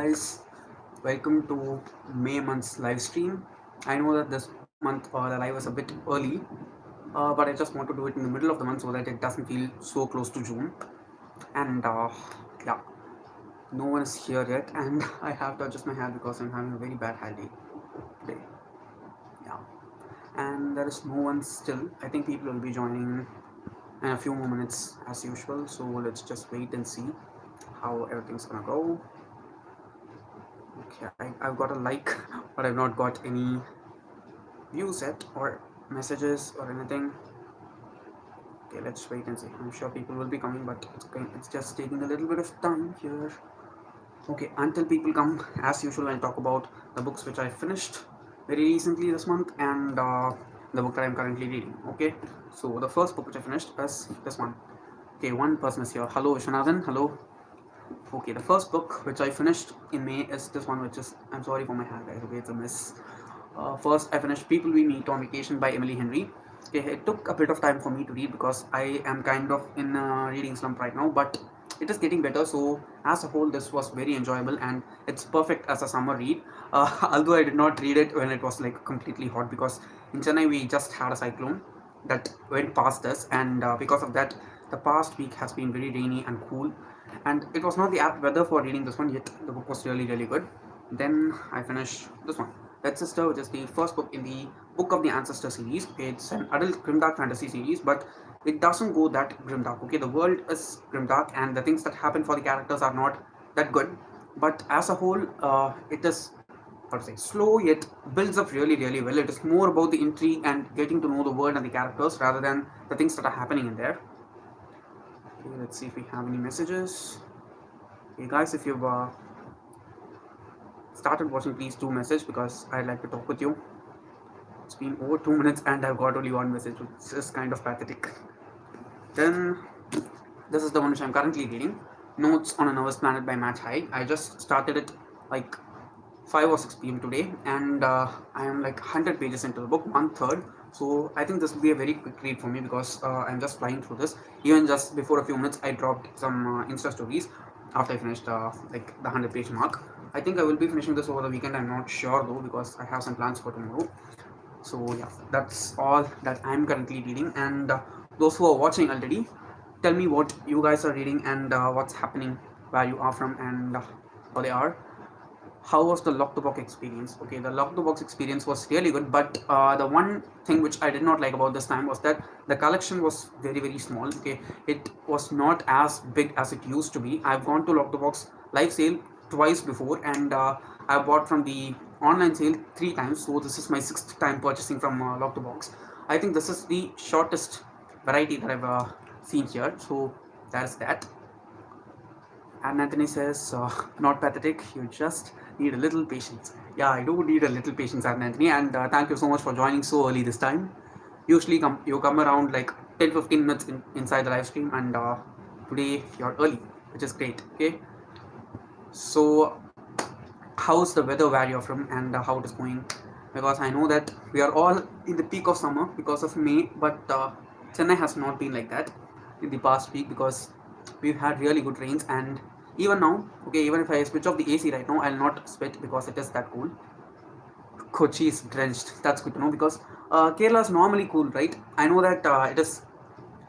guys, welcome to May month's live stream. I know that this month the live is a bit early, but I just want to do it in the middle of the month so that it doesn't feel so close to June. And yeah, no one is here yet, and I have to adjust my hair because I'm having a very bad hair day today. Yeah, and there is no one still. I think people will be joining in a few more minutes as usual, so let's just wait and see how everything's gonna go. Okay, I've got a like, but I've not got any views yet or messages or anything. Okay, let's wait and see. I'm sure people will be coming, but it's just taking a little bit of time here. Okay, until people come, as usual, I'll talk about the books which I finished very recently this month and the book that I'm currently reading. Okay, so the first book which I finished is this one. Okay, one person is here. Hello, Vishwanathan. Hello. Okay, the first book which I finished in May is this one, which is, I'm sorry for my hair, guys. Okay, it's a mess. First, I finished People We Meet on Vacation by Emily Henry. Okay, it took a bit of time for me to read because I am kind of in a reading slump right now, but it is getting better. So, as a whole, this was very enjoyable and it's perfect as a summer read. Although I did not read it when it was like completely hot because in Chennai we just had a cyclone that went past us, and because of that, the past week has been very rainy and cool, and it was not the apt weather for reading this one, yet the book was really good. Then I finished this one, Dead Sister, which is the first book in the Book of the Ancestor series. It's an adult grimdark fantasy series, but it doesn't go that grimdark. Okay, the world is grimdark and the things that happen for the characters are not that good, but as a whole it is, how to say, slow yet builds up really well. It is more about the intrigue and getting to know the world and the characters rather than the things that are happening in there. Okay, let's see if we have any messages. Hey guys, if you've started watching, please do message because I'd like to talk with you. It's been over 2 minutes and I've got only one message, which is kind of pathetic. Then this is the one which I'm currently reading, Notes on a Nervous Planet by Matt Haig. I just started it like 5 or 6 p.m. today, and I am like 100 pages into the book, 1/3. So I think this will be a very quick read for me because I'm just flying through this. Even just before a few minutes, I dropped some Insta stories after I finished like the 100-page mark. I think I will be finishing this over the weekend. I'm not sure though because I have some plans for tomorrow. So yeah, that's all that I'm currently reading. And those who are watching already, tell me what you guys are reading and what's happening where you are from and how they are. How was the lock the box experience? Okay, the lock the box experience was really good, but the one thing which I did not like about this time was that the collection was very small. Okay, it was not as big as it used to be. I've gone to lock the box live sale twice before, and I bought from the online sale 3 times, so this is my 6th time purchasing from lock the box. I think this is the shortest variety that I've seen here, so that's that. And Anthony says, not pathetic, you just need a little patience. Yeah, I do need a little patience, Anthony, and thank you so much for joining so early this time. Usually you come around like 10-15 minutes inside the live stream, and today you're early, which is great. Okay, so how's the weather where you're from and how it is going? Because I know that we are all in the peak of summer because of May, but Chennai has not been like that in the past week because we've had really good rains. And even now, okay, even if I switch off the AC right now, I'll not sweat because it is that cool. Kochi is drenched. That's good to know because Kerala is normally cool, right? I know that it is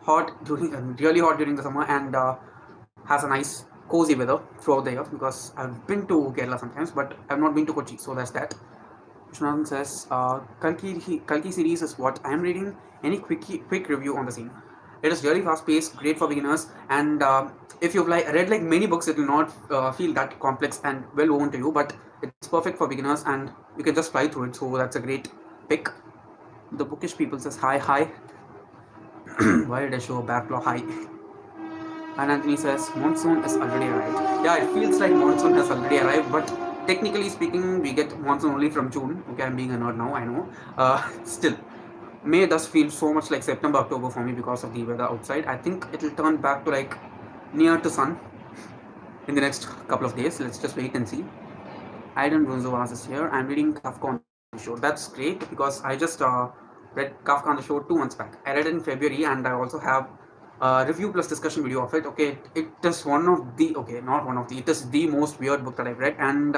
hot during really hot during the summer and has a nice cozy weather throughout the year because I've been to Kerala sometimes, but I've not been to Kochi, so that's that. Vishwanathan says, Kalki series is what I am reading. Any quick review on the same? It is really fast paced, great for beginners, and if you've read like many books, it will not feel that complex and well woven to you. But it's perfect for beginners, and you can just fly through it. So that's a great pick. The bookish people says hi. Why did I show a backlaw hi? And Anthony says monsoon is already arrived. Yeah, it feels like monsoon has already arrived, but technically speaking, we get monsoon only from June. Okay, I'm being a nerd now, I know. Still, May does feel so much like September, October for me because of the weather outside. I think it'll turn back to like near to sun in the next couple of days. Let's just wait and see. Aidan Gonzalez is here. I'm reading Kafka on the Shore. That's great because I just read Kafka on the Shore 2 months back. I read it in February and I also have review plus discussion video of it. Okay, it is one of the, okay, not one of the, it is the most weird book that I've read, and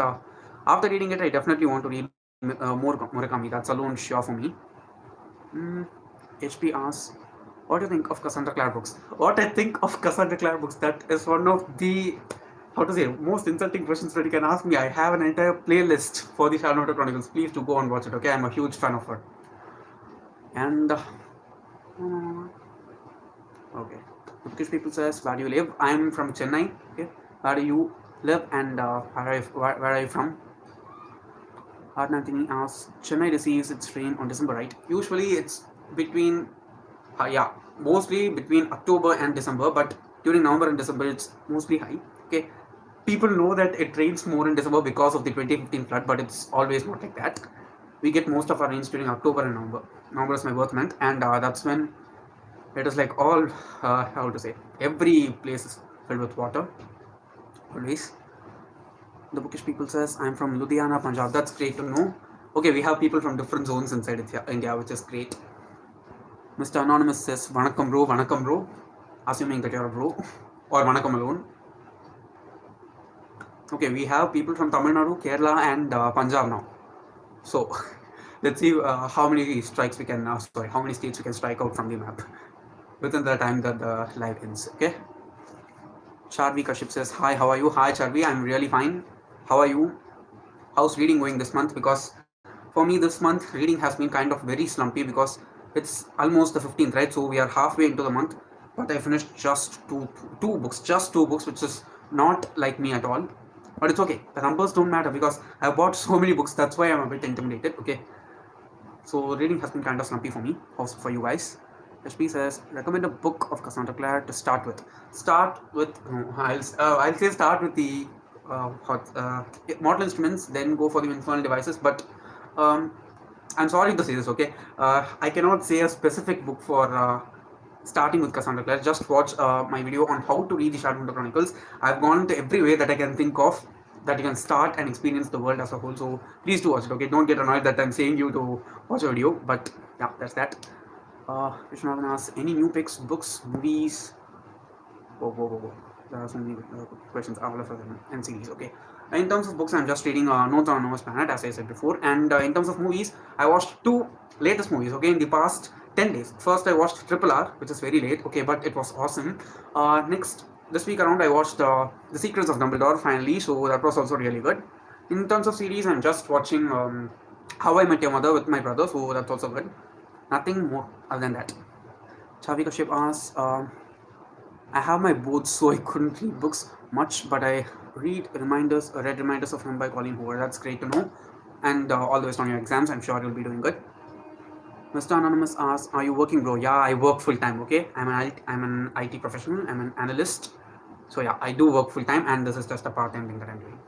after reading it, I definitely want to read more Murakami. That's alone sure for me. Mm, HP asks, what do you think of Cassandra Clare books? What I think of Cassandra Clare books, that is one of the, how to say, most insulting questions that you can ask me. I have an entire playlist for the Shadowhunter Chronicles. Please do go and watch it, okay? I'm a huge fan of her. And, okay. Turkish people says, where do you live? I'm from Chennai, okay? Where do you live, and where are you from? Nantini asks, Chennai receives its rain on December, right? Usually it's between, yeah, mostly between October and December, but during November and December it's mostly high. Okay, people know that it rains more in December because of the 2015 flood, but it's always not like that. We get most of our rains during October and November. November is my birth month, and that's when it is like all, how to say, every place is filled with water, always. The bookish people says, I'm from Ludhiana, Punjab. That's great to know. Okay, we have people from different zones inside India, which is great. Mr. Anonymous says, Vanakkam bro, assuming that you're a bro, or Vanakkam alone. Okay, we have people from Tamil Nadu, Kerala, and Punjab now. So, let's see how many strikes we can, how many states we can strike out from the map within the time that the live ends, okay? Charvi Kashyap says, hi, how are you? Hi, Charvi, I'm really fine. How are you? How's reading going this month? Because for me, this month, reading has been kind of very slumpy because it's almost the 15th, right? So we are halfway into the month, but I finished just two books, which is not like me at all. But it's okay. The numbers don't matter because I bought so many books. That's why I'm a bit intimidated, okay? So reading has been kind of slumpy for me, also for you guys. HP says, recommend a book of Cassandra Clare to start with. I'll say start with the Mortal Instruments, then go for the Infernal Devices. But I'm sorry to say this, okay? I cannot say a specific book for starting with Cassandra Clare. Just watch my video on how to read the Shadowhunter Chronicles. I've gone to every way that I can think of that you can start and experience the world as a whole. So please do watch it, okay? Don't get annoyed that I'm saying you to watch a video, but yeah, that's that. Vishwanathan asks, any new picks, books, movies? Whoa. There are so many questions, all of them, and series, okay? In terms of books, I'm just reading Notes on Noah's Planet, as I said before. And in terms of movies, I watched two latest movies, okay, in the past 10 days. First, I watched Triple R, which is very late, okay, but it was awesome. Next, this week around, I watched The Secrets of Dumbledore, finally, so that was also really good. In terms of series, I'm just watching How I Met Your Mother with my brother, so that's also good. Nothing more other than that. Chavi Kashyap asks, I have my boards, so I couldn't read books much, but I read reminders of him by Colleen Hoover. That's great to know. And all the best on your exams. I'm sure you'll be doing good. Mr. Anonymous asks, are you working, bro? Yeah, I work full time, okay? I'm an IT professional, I'm an analyst. So yeah, I do work full time, and this is just a part-time thing that I'm doing.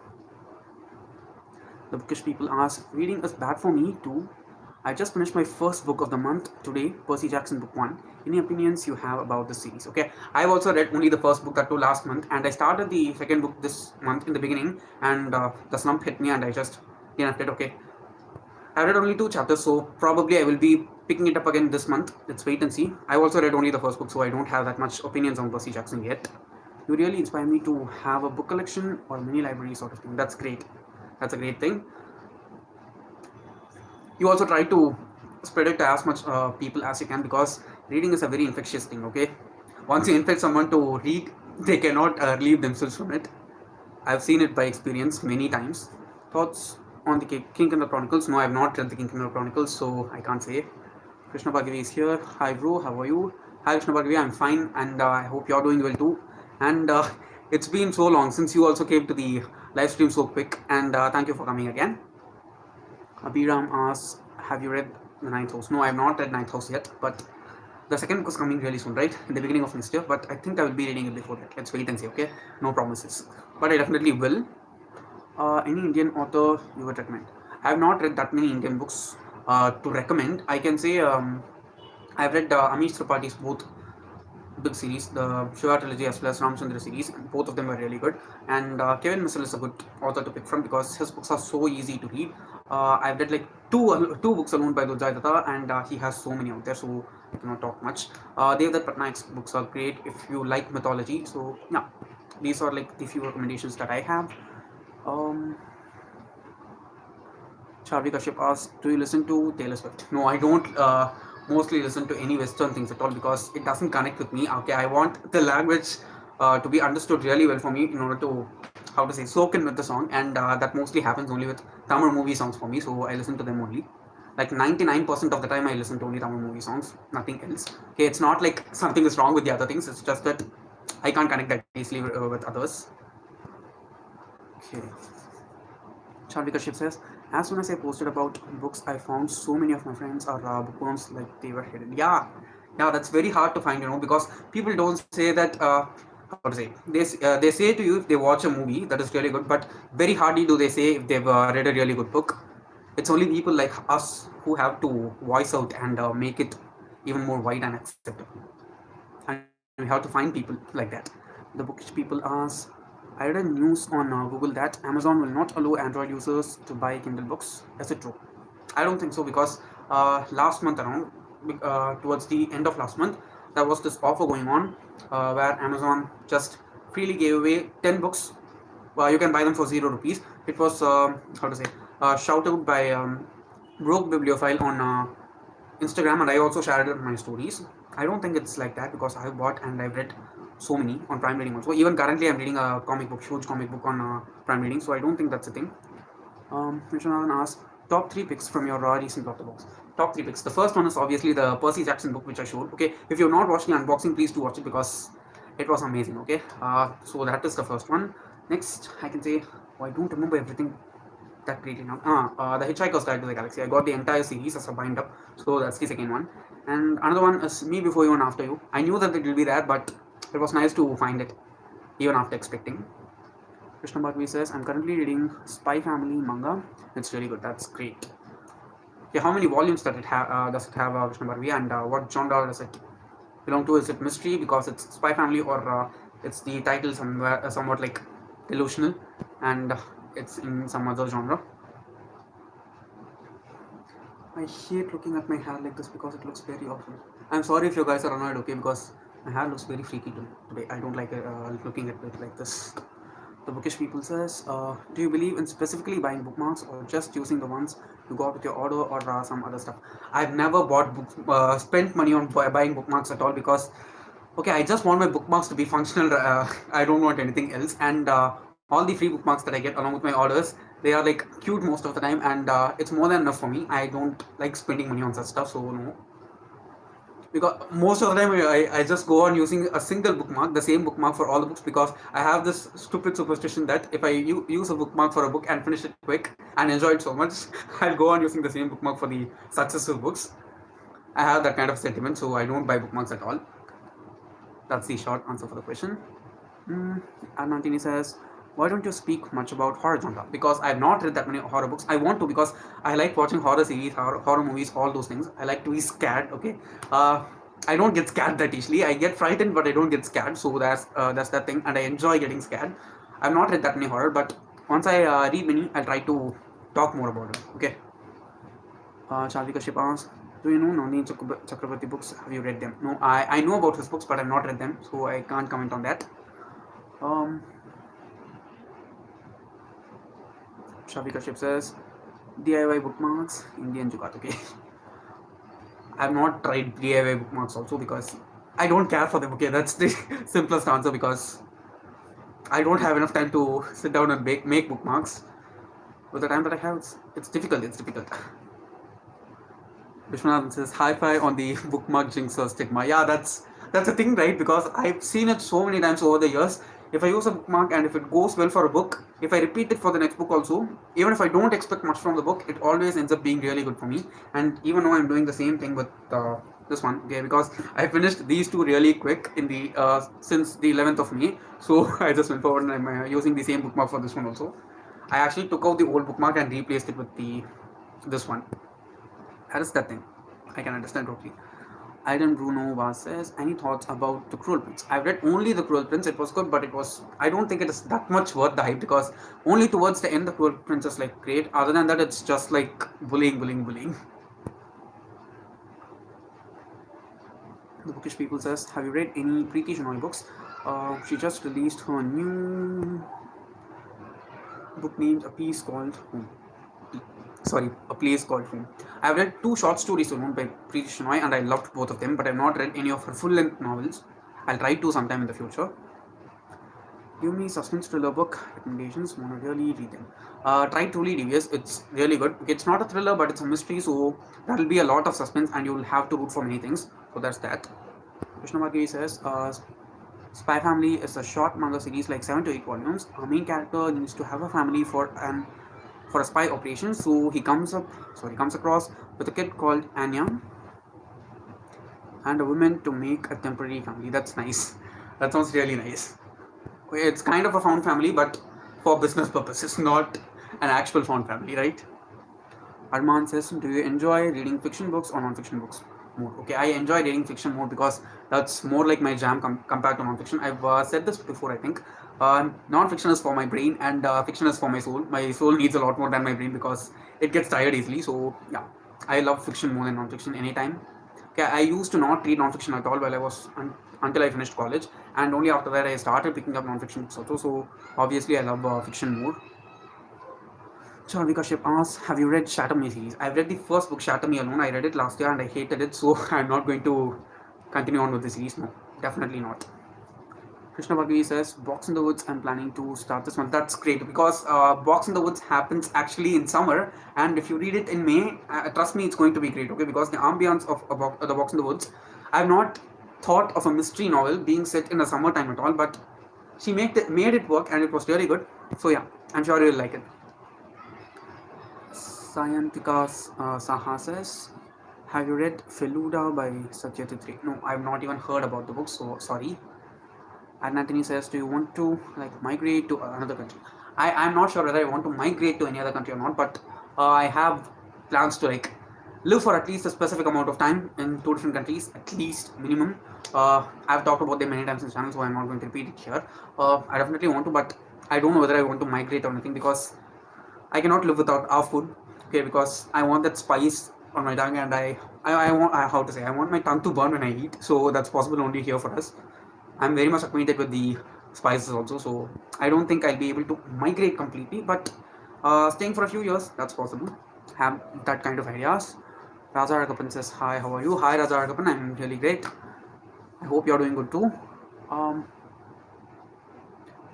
The bookish people ask, reading is bad for me too. I just finished my first book of the month today, Percy Jackson book 1. Any opinions you have about the series? Okay, I've also read only the first book, that too last month, and I started the second book this month in the beginning, and the slump hit me and I just didn't it, okay. I read only 2 chapters, so probably I will be picking it up again this month. Let's wait and see. I also read only the first book, so I don't have that much opinions on Percy Jackson yet. You really inspire me to have a book collection or mini library sort of thing. That's great. That's a great thing. You also try to spread it to as much people as you can, because reading is a very infectious thing, okay? Once you infect someone to read, they cannot relieve themselves from it. I've seen it by experience many times. Thoughts on the King and the Chronicles? No, I have not read the King and the Chronicles, so I can't say. Krishna Bhargavi is here. Hi bro, how are you? Hi Krishna Bhargavi, I'm fine, and I hope you're doing well too. And it's been so long since you also came to the live stream so quick, and thank you for coming again. Abhiram asks, have you read the Ninth House? No, I have not read Ninth House yet, but the second book is coming really soon, right? In the beginning of next year, but I think I will be reading it before that. Let's wait and see, okay? No promises. But I definitely will. Any Indian author you would recommend? I have not read that many Indian books to recommend. I can say I've read Amish Tripathi's both big series, the Shiva trilogy as well as Ramchandra series, and both of them were really good. And Kevin Mitchell is a good author to pick from because his books are so easy to read. I've read like two books alone by Durjay Datta, and he has so many out there. So I cannot talk much. Devdutt Patnaik's books are great if you like mythology. So yeah, these are like the few recommendations that I have. Um, Charvi Kashyap asks, "Do you listen to Taylor Swift?" No, I don't. Mostly listen to any Western things at all because it doesn't connect with me. Okay, I want the language to be understood really well for me in order to, how to say, soak in with the song, and that mostly happens only with Tamil movie songs for me. So I listen to them only. Like 99% of the time, I listen to only Tamil movie songs, nothing else. Okay, it's not like something is wrong with the other things. It's just that I can't connect that easily with others. Okay. Chandrika Ship says, as soon as I posted about books, I found so many of my friends are bookworms like they were hidden. Yeah, that's very hard to find, because people don't say that. How to say? They say to you if they watch a movie that is really good, but very hardly do they say if they've read a really good book. It's only people like us who have to voice out and make it even more wide and acceptable. And we have to find people like that. The bookish people ask, I read a news on Google that Amazon will not allow Android users to buy Kindle books. Is it true? I don't think so because last month around, towards the end of last month, there was this offer going on where Amazon just freely gave away 10 books. You can buy them for 0 rupees. It was, how to say, shouted by Broke Bibliophile on Instagram, and I also shared it in my stories. I don't think it's like that because I've bought and I've read so many on Prime Reading also. Even currently, I'm reading a comic book, huge comic book on Prime Reading, so I don't think that's a thing. Vishwanathan asks, top three picks from your recent author books. Top three picks. The first one is obviously the Percy Jackson book which I showed. Okay, if you've not watched the unboxing, please do watch it because it was amazing. Okay, so that is the first one. Next, I can say, oh, I don't remember everything that greatly now. The Hitchhiker's Guide to the Galaxy. I got the entire series as a bind up, so that's the second one. And another one is Me Before You and After You. I knew that it will be there, but it was nice to find it, even after expecting. Krishna Bhagvi says, I'm currently reading Spy Family manga. It's really good. That's great. Okay, how many volumes does it have, Krishna Bhagvi, and what genre does it belong to? Is it mystery because it's Spy Family, or it's the title somewhat like delusional, and it's in some other genre? I hate looking at my hair like this because it looks very awful. I'm sorry if you guys are annoyed, okay, because my hair looks very freaky today. I don't like looking at it like this. The bookish people says, do you believe in specifically buying bookmarks or just using the ones you got with your order or some other stuff? I've never spent money on buying bookmarks at all because, okay, I just want my bookmarks to be functional. I don't want anything else. And all the free bookmarks that I get along with my orders, they are like cute most of the time, and it's more than enough for me. I don't like spending money on such stuff, so no, because most of the time I just go on using a single bookmark, the same bookmark for all the books, because I have this stupid superstition that if I use a bookmark for a book and finish it quick and enjoy it so much, I'll go on using the same bookmark for the successful books. I have that kind of sentiment, so I don't buy bookmarks at all. That's the short answer for the question. Armantini says, why don't you speak much about horror genre? Because I've not read that many horror books. I want to because I like watching horror series, horror movies, all those things. I like to be scared. Okay, I don't get scared that easily. I get frightened, but I don't get scared. So that's that thing, and I enjoy getting scared. I've not read that many horror, but once I read many, I'll try to talk more about it. Okay. Chalvika Ship asks, do you know Nani Chakrabarti books? Have you read them? No, I know about his books, but I've not read them, so I can't comment on that. Shavika Ship says, DIY bookmarks, Indian Jugaad. Okay. I've not tried DIY bookmarks also because I don't care for them. Okay, that's the simplest answer because I don't have enough time to sit down and make bookmarks. With the time that I have, it's difficult. It's difficult. Vishwanathan says, hi-fi on the bookmark jinx or stigma. Yeah, that's a thing, right? Because I've seen it so many times over the years. If I use a bookmark and if it goes well for a book, if I repeat it for the next book also, even if I don't expect much from the book, it always ends up being really good for me. And even though I'm doing the same thing with this one, okay, because I finished these two really quick in the since the 11th of May, so I just went forward and I'm using the same bookmark for this one also. I actually took out the old bookmark and replaced it with this one. That is that thing. I can understand totally. Aidan Bruno Vaz says, any thoughts about The Cruel Prince? I've read only The Cruel Prince. It was good, but I don't think it is that much worth the hype because only towards the end The Cruel Prince is like great. Other than that, it's just like bullying. The Bookish People says, have you read any Preeti Shenoy books? She just released her new book named A Piece Called Home. A place called Home. I've read two short stories alone by Preeti Shenoy and I loved both of them, but I've not read any of her full-length novels. I'll try to sometime in the future. Give me suspense thriller book recommendations. Want to really read them? Try Truly Devious. It's really good. It's not a thriller, but it's a mystery, so that'll be a lot of suspense, and you'll have to root for many things. So that's that. Krishna Margi says, Spy Family is a short manga series like 7 to 8 volumes. Our main character needs to have a family for a spy operation, so he comes across with a kid called Anya and a woman to make a temporary family. That's nice. That sounds really nice. It's kind of a found family, but for business purposes, not an actual found family, right? Arman says, do you enjoy reading fiction books or non-fiction books more? Okay, I enjoy reading fiction more because that's more like my jam compared to non-fiction. I've said this before, I think. Non-fiction is for my brain and fiction is for my soul. My soul needs a lot more than my brain because it gets tired easily. So yeah, I love fiction more than non-fiction anytime. Okay, I used to not read non-fiction at all while I was until I finished college, and only after that I started picking up non-fiction books also. So obviously I love fiction more. Charlie Kashyap asks, have you read Shatter Me series? I've read the first book, Shatter Me Alone. I read it last year and I hated it, so I'm not going to continue on with the series. No, definitely not. Krishna Bhagavi says, Box in the Woods, I'm planning to start this one. That's great because Box in the Woods happens actually in summer, and if you read it in May, trust me, it's going to be great, okay? Because the ambience of the Box in the Woods, I've not thought of a mystery novel being set in the summertime at all, but she made it work and it was really good. So yeah, I'm sure you'll like it. Sayantika Saha says, have you read Feluda by Satyajit? No, I've not even heard about the book, so sorry. And Anthony says, do you want to migrate to another country? I'm not sure whether I want to migrate to any other country or not, but I have plans to live for at least a specific amount of time in two different countries, at least minimum. I've talked about them many times in the channel, so I'm not going to repeat it here. I definitely want to, but I don't know whether I want to migrate or anything because I cannot live without our food. Okay, because I want that spice on my tongue, and I want how to say, I want my tongue to burn when I eat. So that's possible only here for us. I'm very much acquainted with the spices also, so I don't think I'll be able to migrate completely, but staying for a few years, that's possible. Have that kind of ideas. Raja Ragapan says, hi, how are you? Hi Raja Ragapan, I'm really great. I hope you're doing good too. And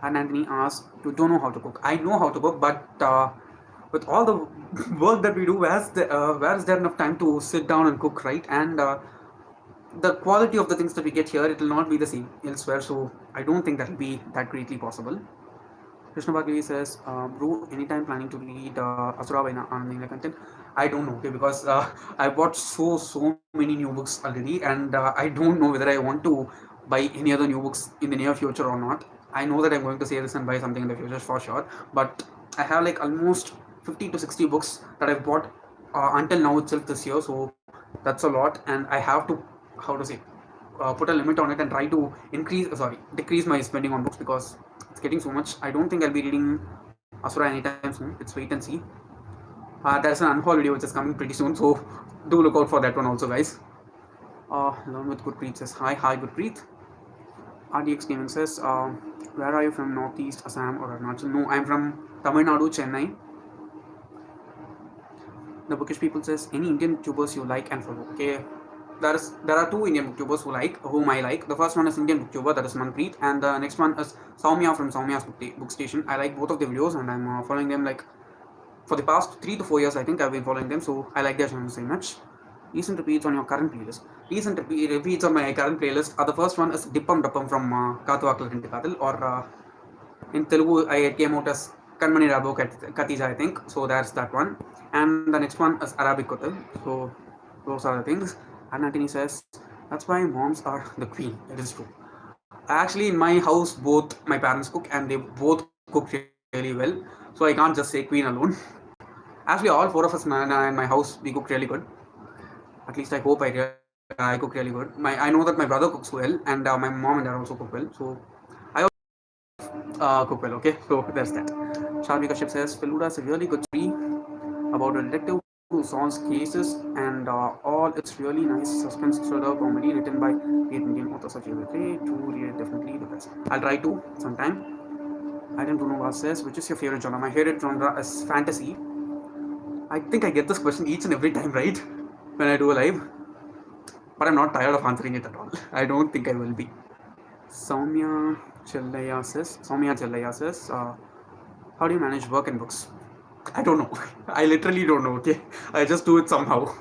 Anthony asks, you don't know how to cook. I know how to cook, but with all the work that we do, where is there enough time to sit down and cook, right? And the quality of the things that we get here, it will not be the same elsewhere, so I don't think that will be that greatly possible. Krishna Bhagavi says, bro, anytime planning to read Asura by Anand content? I don't know, okay, because I bought so many new books already, and I don't know whether I want to buy any other new books in the near future or not. I know that I'm going to say this and buy something in the future for sure, but I have almost 50 to 60 books that I've bought until now itself this year, so that's a lot, and I have to, how to say, put a limit on it and try to decrease my spending on books because it's getting so much. I don't think I'll be reading Asura anytime soon. Let's wait and see. There's an unhaul video which is coming pretty soon, so do look out for that one also, guys. Learn with Gurpreet says, hi Gurpreet. RDX Gaming says, where are you from? Northeast, Assam or Arunachal? No, I'm from Tamil Nadu, Chennai. The Bookish People says, any Indian YouTubers you like and follow? Okay, there are two Indian booktubers whom I like. The first one is Indian booktuber, that is Manpreet, and the next one is Soumya from Soumya's book station. I like both of the videos and I'm following them for the past 3 to 4 years. I think I've been following them, so I like their channels very much. Recent repeats on your current playlist. Recent repeats on my current playlist are the first one is Dippam Dappam from Kaatu Aklatinti Kathal, or in Telugu it came out as Kanmani Rabo Katija, I think. So that's that one. And the next one is Arabic Kotal. So those are the things. And Antony says, that's why moms are the queen. That is true. Actually, in my house, both my parents cook and they both cook really well. So I can't just say queen alone. Actually, all four of us in my house, we cook really good. At least I hope I cook really good. I know that my brother cooks well, and my mom and dad also cook well. So I also cook well. Okay, so there's that. Sharvika Ship says, Feluda is a really good story about a detective solves cases, and all it's really nice suspense thriller comedy written by great Indian authors such as Ray. To read it, definitely the best. I'll try to sometime. I didn't know what says. Which is your favorite genre? My favorite genre is fantasy. I think I get this question each and every time, right? When I do a live, but I'm not tired of answering it at all. I don't think I will be. Soumya Chellaya says, how do you manage work and books? I don't know. I literally don't know, okay? I just do it somehow.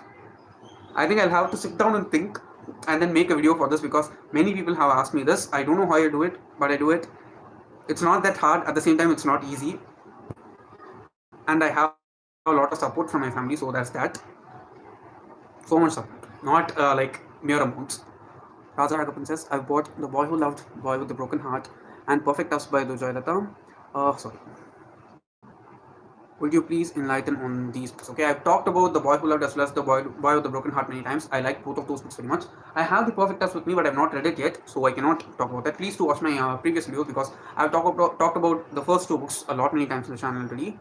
I think I'll have to sit down and think and then make a video for this because many people have asked me this. I don't know how I do it, but I do it. It's not that hard. At the same time, it's not easy. And I have a lot of support from my family, so that's that. So much support. Not like mere amounts. Raja Raghavan says, I've bought The Boy Who Loved Boy with the Broken Heart and Perfect Us by Dujoylata. Sorry. Would you please enlighten on these books? Okay, I've talked about The Boy Who Loved as well as Boy with the Broken Heart many times. I like both of those books very much. I have The Perfect Us with me, but I've not read it yet, so I cannot talk about that. Please do watch my previous videos because I've talked about the first two books a lot many times on the channel already.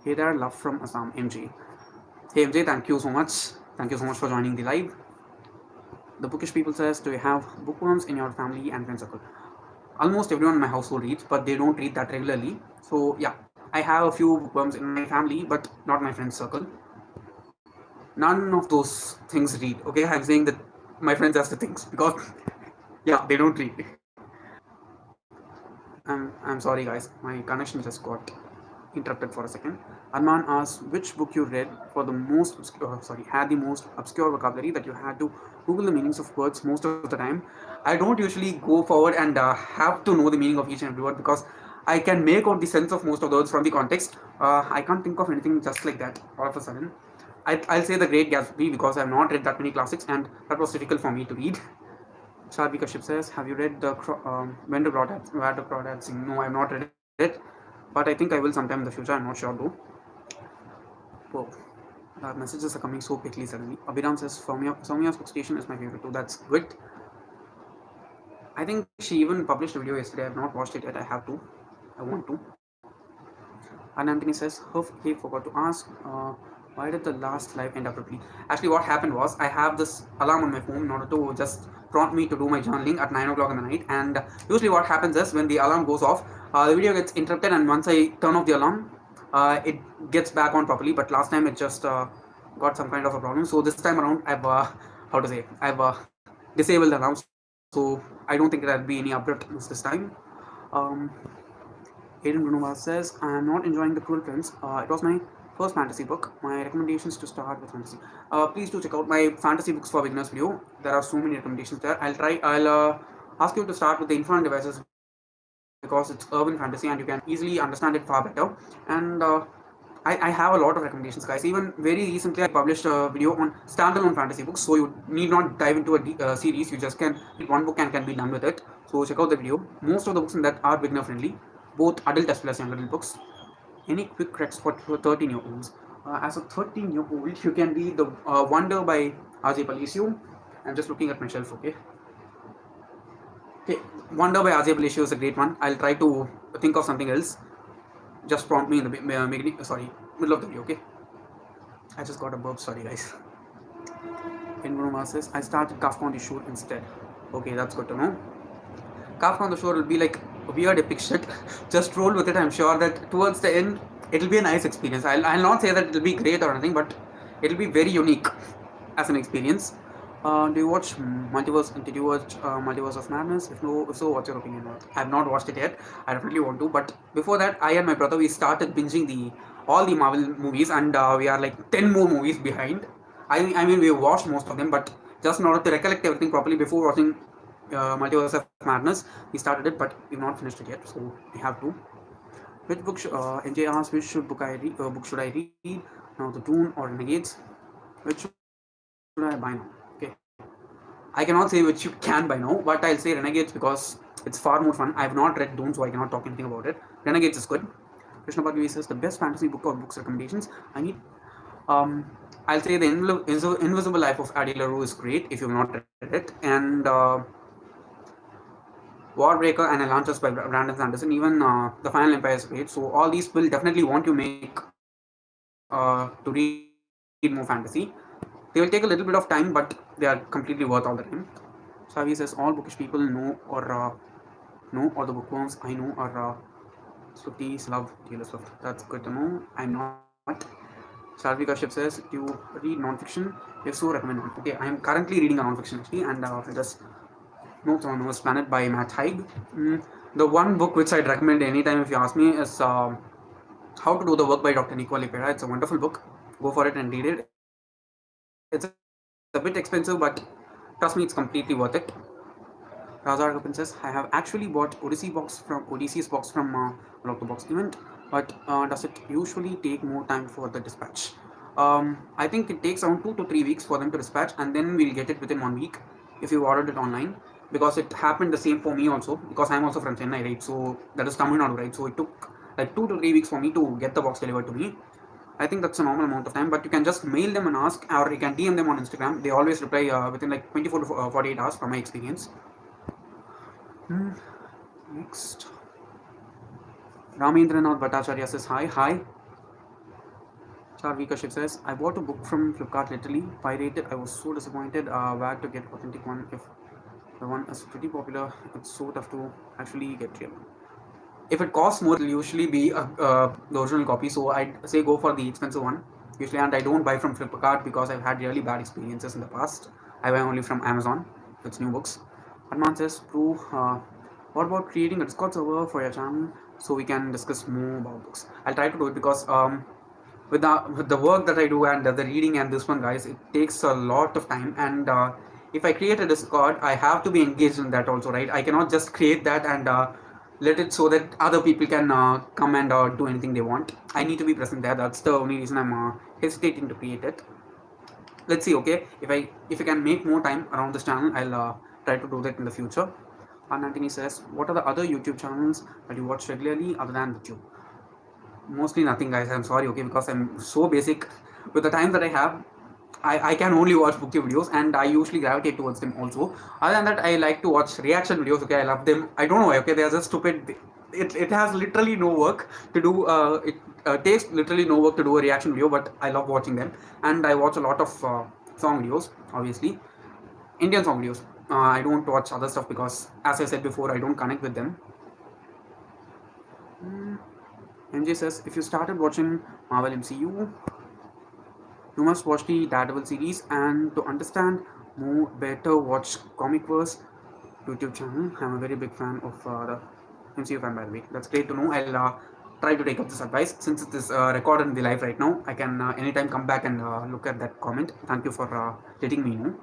Hey there, love from Assam, MJ. Hey MJ, thank you so much. Thank you so much for joining the live. The bookish people says, do you have bookworms in your family and friend circle? Almost everyone in my household reads, but they don't read that regularly. So yeah, I have a few bookworms in my family, but not my friend circle. None of those things read. Okay, I'm saying that my friends ask the things because yeah, they don't read. I'm sorry guys, my connection just got interrupted for a second. Arman asks which book you read for the most had the most obscure vocabulary that you had to Google the meanings of words most of the time. I don't usually go forward and have to know the meaning of each and every word because I can make out the sense of most of the words from the context. I can't think of anything just like that all of a sudden. I'll say The Great Gatsby because I've not read that many classics and that was difficult for me to read. Sharvi Kashyap says, have you read When the Crawdads Sing? No, I've not read it, but I think I will sometime in the future. I'm not sure though. Whoa. Messages are coming so quickly suddenly. Abhiram says, Soumya's book station is my favorite too. That's good. I think she even published a video yesterday. I have not watched it yet. I have to. I want to. And Anthony says, he forgot to ask, why did the last live end abruptly? Actually, what happened was I have this alarm on my phone in order to just prompt me to do my journaling at 9 o'clock in the night. And usually, what happens is when the alarm goes off, the video gets interrupted, and once I turn off the alarm, it gets back on properly. But last time it just got some kind of a problem. So this time around, I've I've disabled the alarm. So I don't think there'll be any abruptness this time. Aiden Bruno says, I am not enjoying The Cruel Prince. It was my first fantasy book. My recommendations to start with fantasy. Please do check out my fantasy books for beginners video. There are so many recommendations there. I'll ask you to start with the Infernal Devices because it's urban fantasy and you can easily understand it far better. And I have a lot of recommendations, guys. Even very recently, I published a video on standalone fantasy books, so you need not dive into a series. You just can read one book and can be done with it. So check out the video. Most of the books in that are beginner friendly, both adult as well as young adult books. Any quick cracks for 13-year-olds? As a 13-year-old, you can read The Wonder by R.J. Palacio. I'm just looking at my shelf, okay? Okay, Wonder by R.J. Palacio is a great one. I'll try to think of something else. Just prompt me in the beginning, middle of the video, okay? I just got a burp, sorry guys. Ingroma says, I started Kafka on the Shore instead. Okay, that's good to know. Kafka on the Shore will be like a weird epic shit. Just roll with it. I'm sure that towards the end, it'll be a nice experience. I'll not say that it'll be great or anything, but it'll be very unique as an experience. Do you watch Multiverse? Did you watch Multiverse of Madness? If so, what's your opinion on it? I have not watched it yet. I definitely want to. But before that, I and my brother we started binging all the Marvel movies, and we are like 10 more movies behind. I mean, we watched most of them, but just in order to recollect everything properly before watching Multiverse of Madness, we started it, but we've not finished it yet, so we have to. Which book? NJ asks, which book should I read? Now, The Dune or Renegades? Which should I buy now? Okay, I cannot say which you can buy now, but I'll say Renegades because it's far more fun. I have not read Dune, so I cannot talk anything about it. Renegades is good. Krishna Bhagavi says the best fantasy book or books recommendations. I'll say The Invisible Life of Addie LaRue is great if you've not read it, and Warbreaker and Atlantis by Brandon Sanderson, even The Final Empire is great. So all these will definitely want you make to read these books. more fantasy. They will take a little bit of time, but they are completely worth all the time. Savi says all bookish people know or the bookworms I know are Swifties love Taylor Swift. That's good to know. I'm not. Sharvika Ship says, do you read non-fiction? If so, recommend one. Okay, I am currently reading a non-fiction actually, and it is Notes on Noah's Planet by Matt Haig. The one book which I'd recommend anytime if you ask me is How to Do the Work by Dr. Nicola Pera. It's a wonderful book. Go for it and read it. It's a bit expensive, but trust me, it's completely worth it. Raza Agapin says, I have actually bought Odysseus box from one of the box event, but does it usually take more time for the dispatch? I think it takes around 2 to 3 weeks for them to dispatch, and then we'll get it within 1 week if you ordered it online. Because it happened the same for me also, because I'm also from Chennai, right? So that is Tamil Nadu, right? So it took like 2 to 3 weeks for me to get the box delivered to me. I think that's a normal amount of time, but you can just mail them and ask, or you can DM them on Instagram. They always reply within like 24 to 48 hours from my experience. Next, Ramindranath Bhattacharya says hi. Hi. Charvika Ship says, I bought a book from Flipkart literally, pirated. I was so disappointed. Where to get authentic one if the one is pretty popular? It's so tough to actually get real. If it costs more, it'll usually be the original copy. So I'd say go for the expensive one usually, and I don't buy from Flipkart because I've had really bad experiences in the past. I buy only from Amazon. It's new books. Arman says, Prue, what about creating a Discord server for your channel so we can discuss more about books? I'll try to do it because with the work that I do and the reading and this one, guys, it takes a lot of time. And if I create a Discord, I have to be engaged in that also, right? I cannot just create that and let it so that other people can come and do anything they want. I need to be present there. That's the only reason I'm hesitating to create it. Let's see. Okay, if I can make more time around this channel, I'll try to do that in the future. Anthony says, what are the other YouTube channels that you watch regularly other than YouTube? Mostly nothing, guys. I'm sorry, okay, because I'm so basic. With the time that I have, I can only watch bookie videos, and I usually gravitate towards them also. Other than that, I like to watch reaction videos. Okay, I love them. I don't know why. Okay, they are just stupid. It has literally no work to do. It takes literally no work to do a reaction video, but I love watching them. And I watch a lot of song videos, obviously. Indian song videos. I don't watch other stuff because, as I said before, I don't connect with them. MJ says, if you started watching Marvel MCU, you must watch the Daredevil series, and to understand more better, watch Comicverse YouTube channel. I'm a very big fan of the MCU fan, by the way. That's great to know. I'll try to take up this advice. Since it is recorded in the live right now, I can anytime come back and look at that comment. Thank you for letting me know.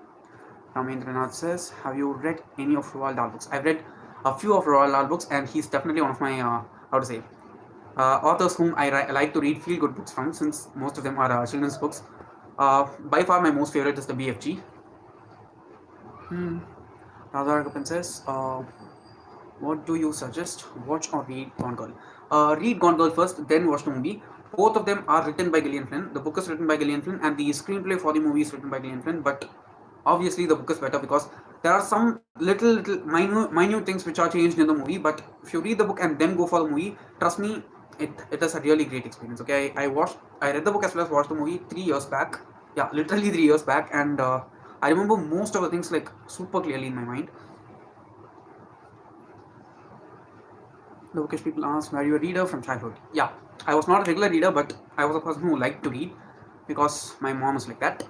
Ramindranath says, have you read any of Roald Dahl books? I've read a few of Roald Dahl books, and he's definitely one of my authors whom I like to read feel-good books from, since most of them are children's books. By far, my most favorite is the BFG. Radha Raghavan says, what do you suggest? Watch or read Gone Girl? Read Gone Girl first, then watch the movie. Both of them are written by Gillian Flynn. The book is written by Gillian Flynn, and the screenplay for the movie is written by Gillian Flynn. But obviously, the book is better because there are some little minute things which are changed in the movie. But if you read the book and then go for the movie, trust me, it is a really great experience. Okay, I read the book as well as watched the movie 3 years back. Yeah, literally 3 years back, and I remember most of the things like super clearly in my mind. The bookish people ask, were you a reader from childhood? Yeah, I was not a regular reader, but I was a person who liked to read because my mom is like that.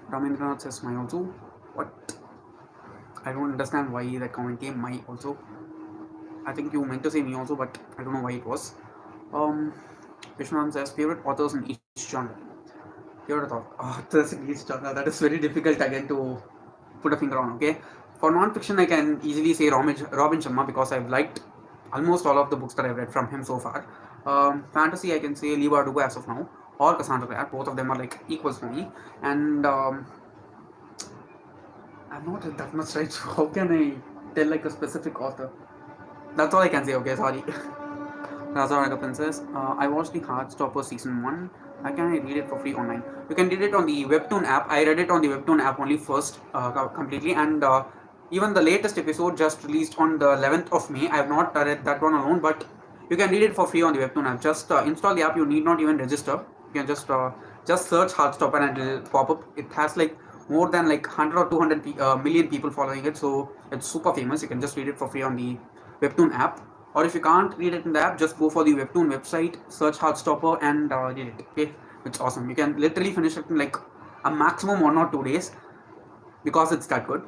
Ramindranath says, my also. What? I don't understand why that comment came, my also. I think you meant to say me also, but I don't know why it was. Vishwan says, favorite authors in each genre. Favorite authors in each genre. That is very difficult again to put a finger on, okay? For non-fiction, I can easily say Robin Sharma because I've liked almost all of the books that I've read from him so far. Fantasy, I can say Lee Bardugo as of now, or Cassandra Clare. Both of them are like equals for me. And I'm not that much right, so how can I tell like a specific author? That's all I can say, okay, sorry. Raza Raghavan says, I watched the Heartstopper season 1. How can I read it for free online? You can read it on the Webtoon app. I read it on the Webtoon app only first completely, and even the latest episode just released on the 11th of May. I have not read that one alone, but you can read it for free on the Webtoon app. Just install the app, you need not even register. You can just search Heartstopper and it'll pop up. It has like more than like 100 or 200 million people following it, so it's super famous. You can just read it for free on the Webtoon app, or if you can't read it in the app, just go for the Webtoon website, search Heartstopper and read it. Okay, it's awesome. You can literally finish it in like a maximum 1 or 2 days because it's that good.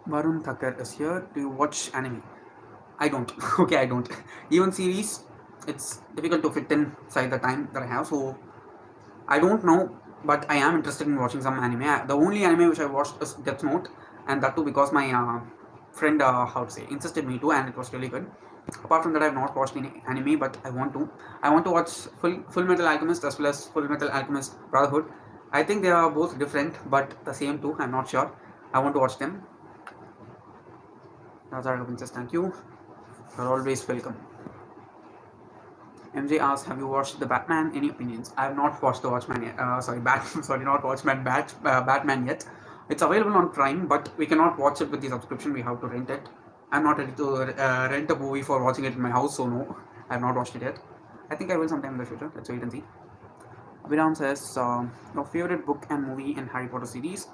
Varun Thakkar is here. Do you watch anime? I don't. Okay, I don't. Even series, it's difficult to fit inside the time that I have, so I don't know. But I am interested in watching some anime. The only anime which I watched is Death Note, and that too because my friend, how to say, insisted me to, and it was really good. Apart from that, I have not watched any anime, but I want to. I want to watch Full Metal Alchemist as well as Full Metal Alchemist Brotherhood. I think they are both different, but the same too. I'm not sure. I want to watch them. Raja says thank you. You're always welcome. MJ asks, have you watched the Batman? Any opinions? I have not watched the Watchman yet. Not Watchman, Batman yet. It's available on Prime, but we cannot watch it with the subscription. We have to rent it. I'm not ready to rent a movie for watching it in my house, so no, I have not watched it yet. I think I will sometime in the future. Let's wait and see. Abhiram says, your favorite book and movie in Harry Potter series?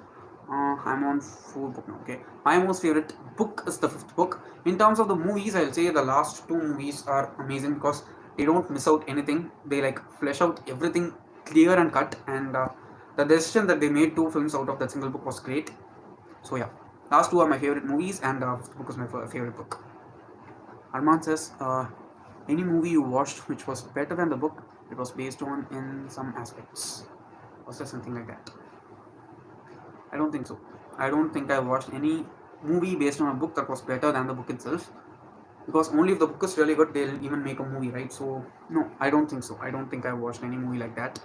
I'm on 4 book now. Okay, my most favorite book is the 5th book. In terms of the movies, I'll say the last 2 movies are amazing because they don't miss out anything. They like flesh out everything clear and cut, and the decision that they made 2 films out of that single book was great. So yeah, last 2 are my favorite movies, and 5th book is my favorite book. Arman says, any movie you watched which was better than the book it was based on in some aspects? Was there something like that? I don't think so. I don't think I watched any movie based on a book that was better than the book itself. Because only if the book is really good, they'll even make a movie, right? So, no, I don't think so. I don't think I watched any movie like that.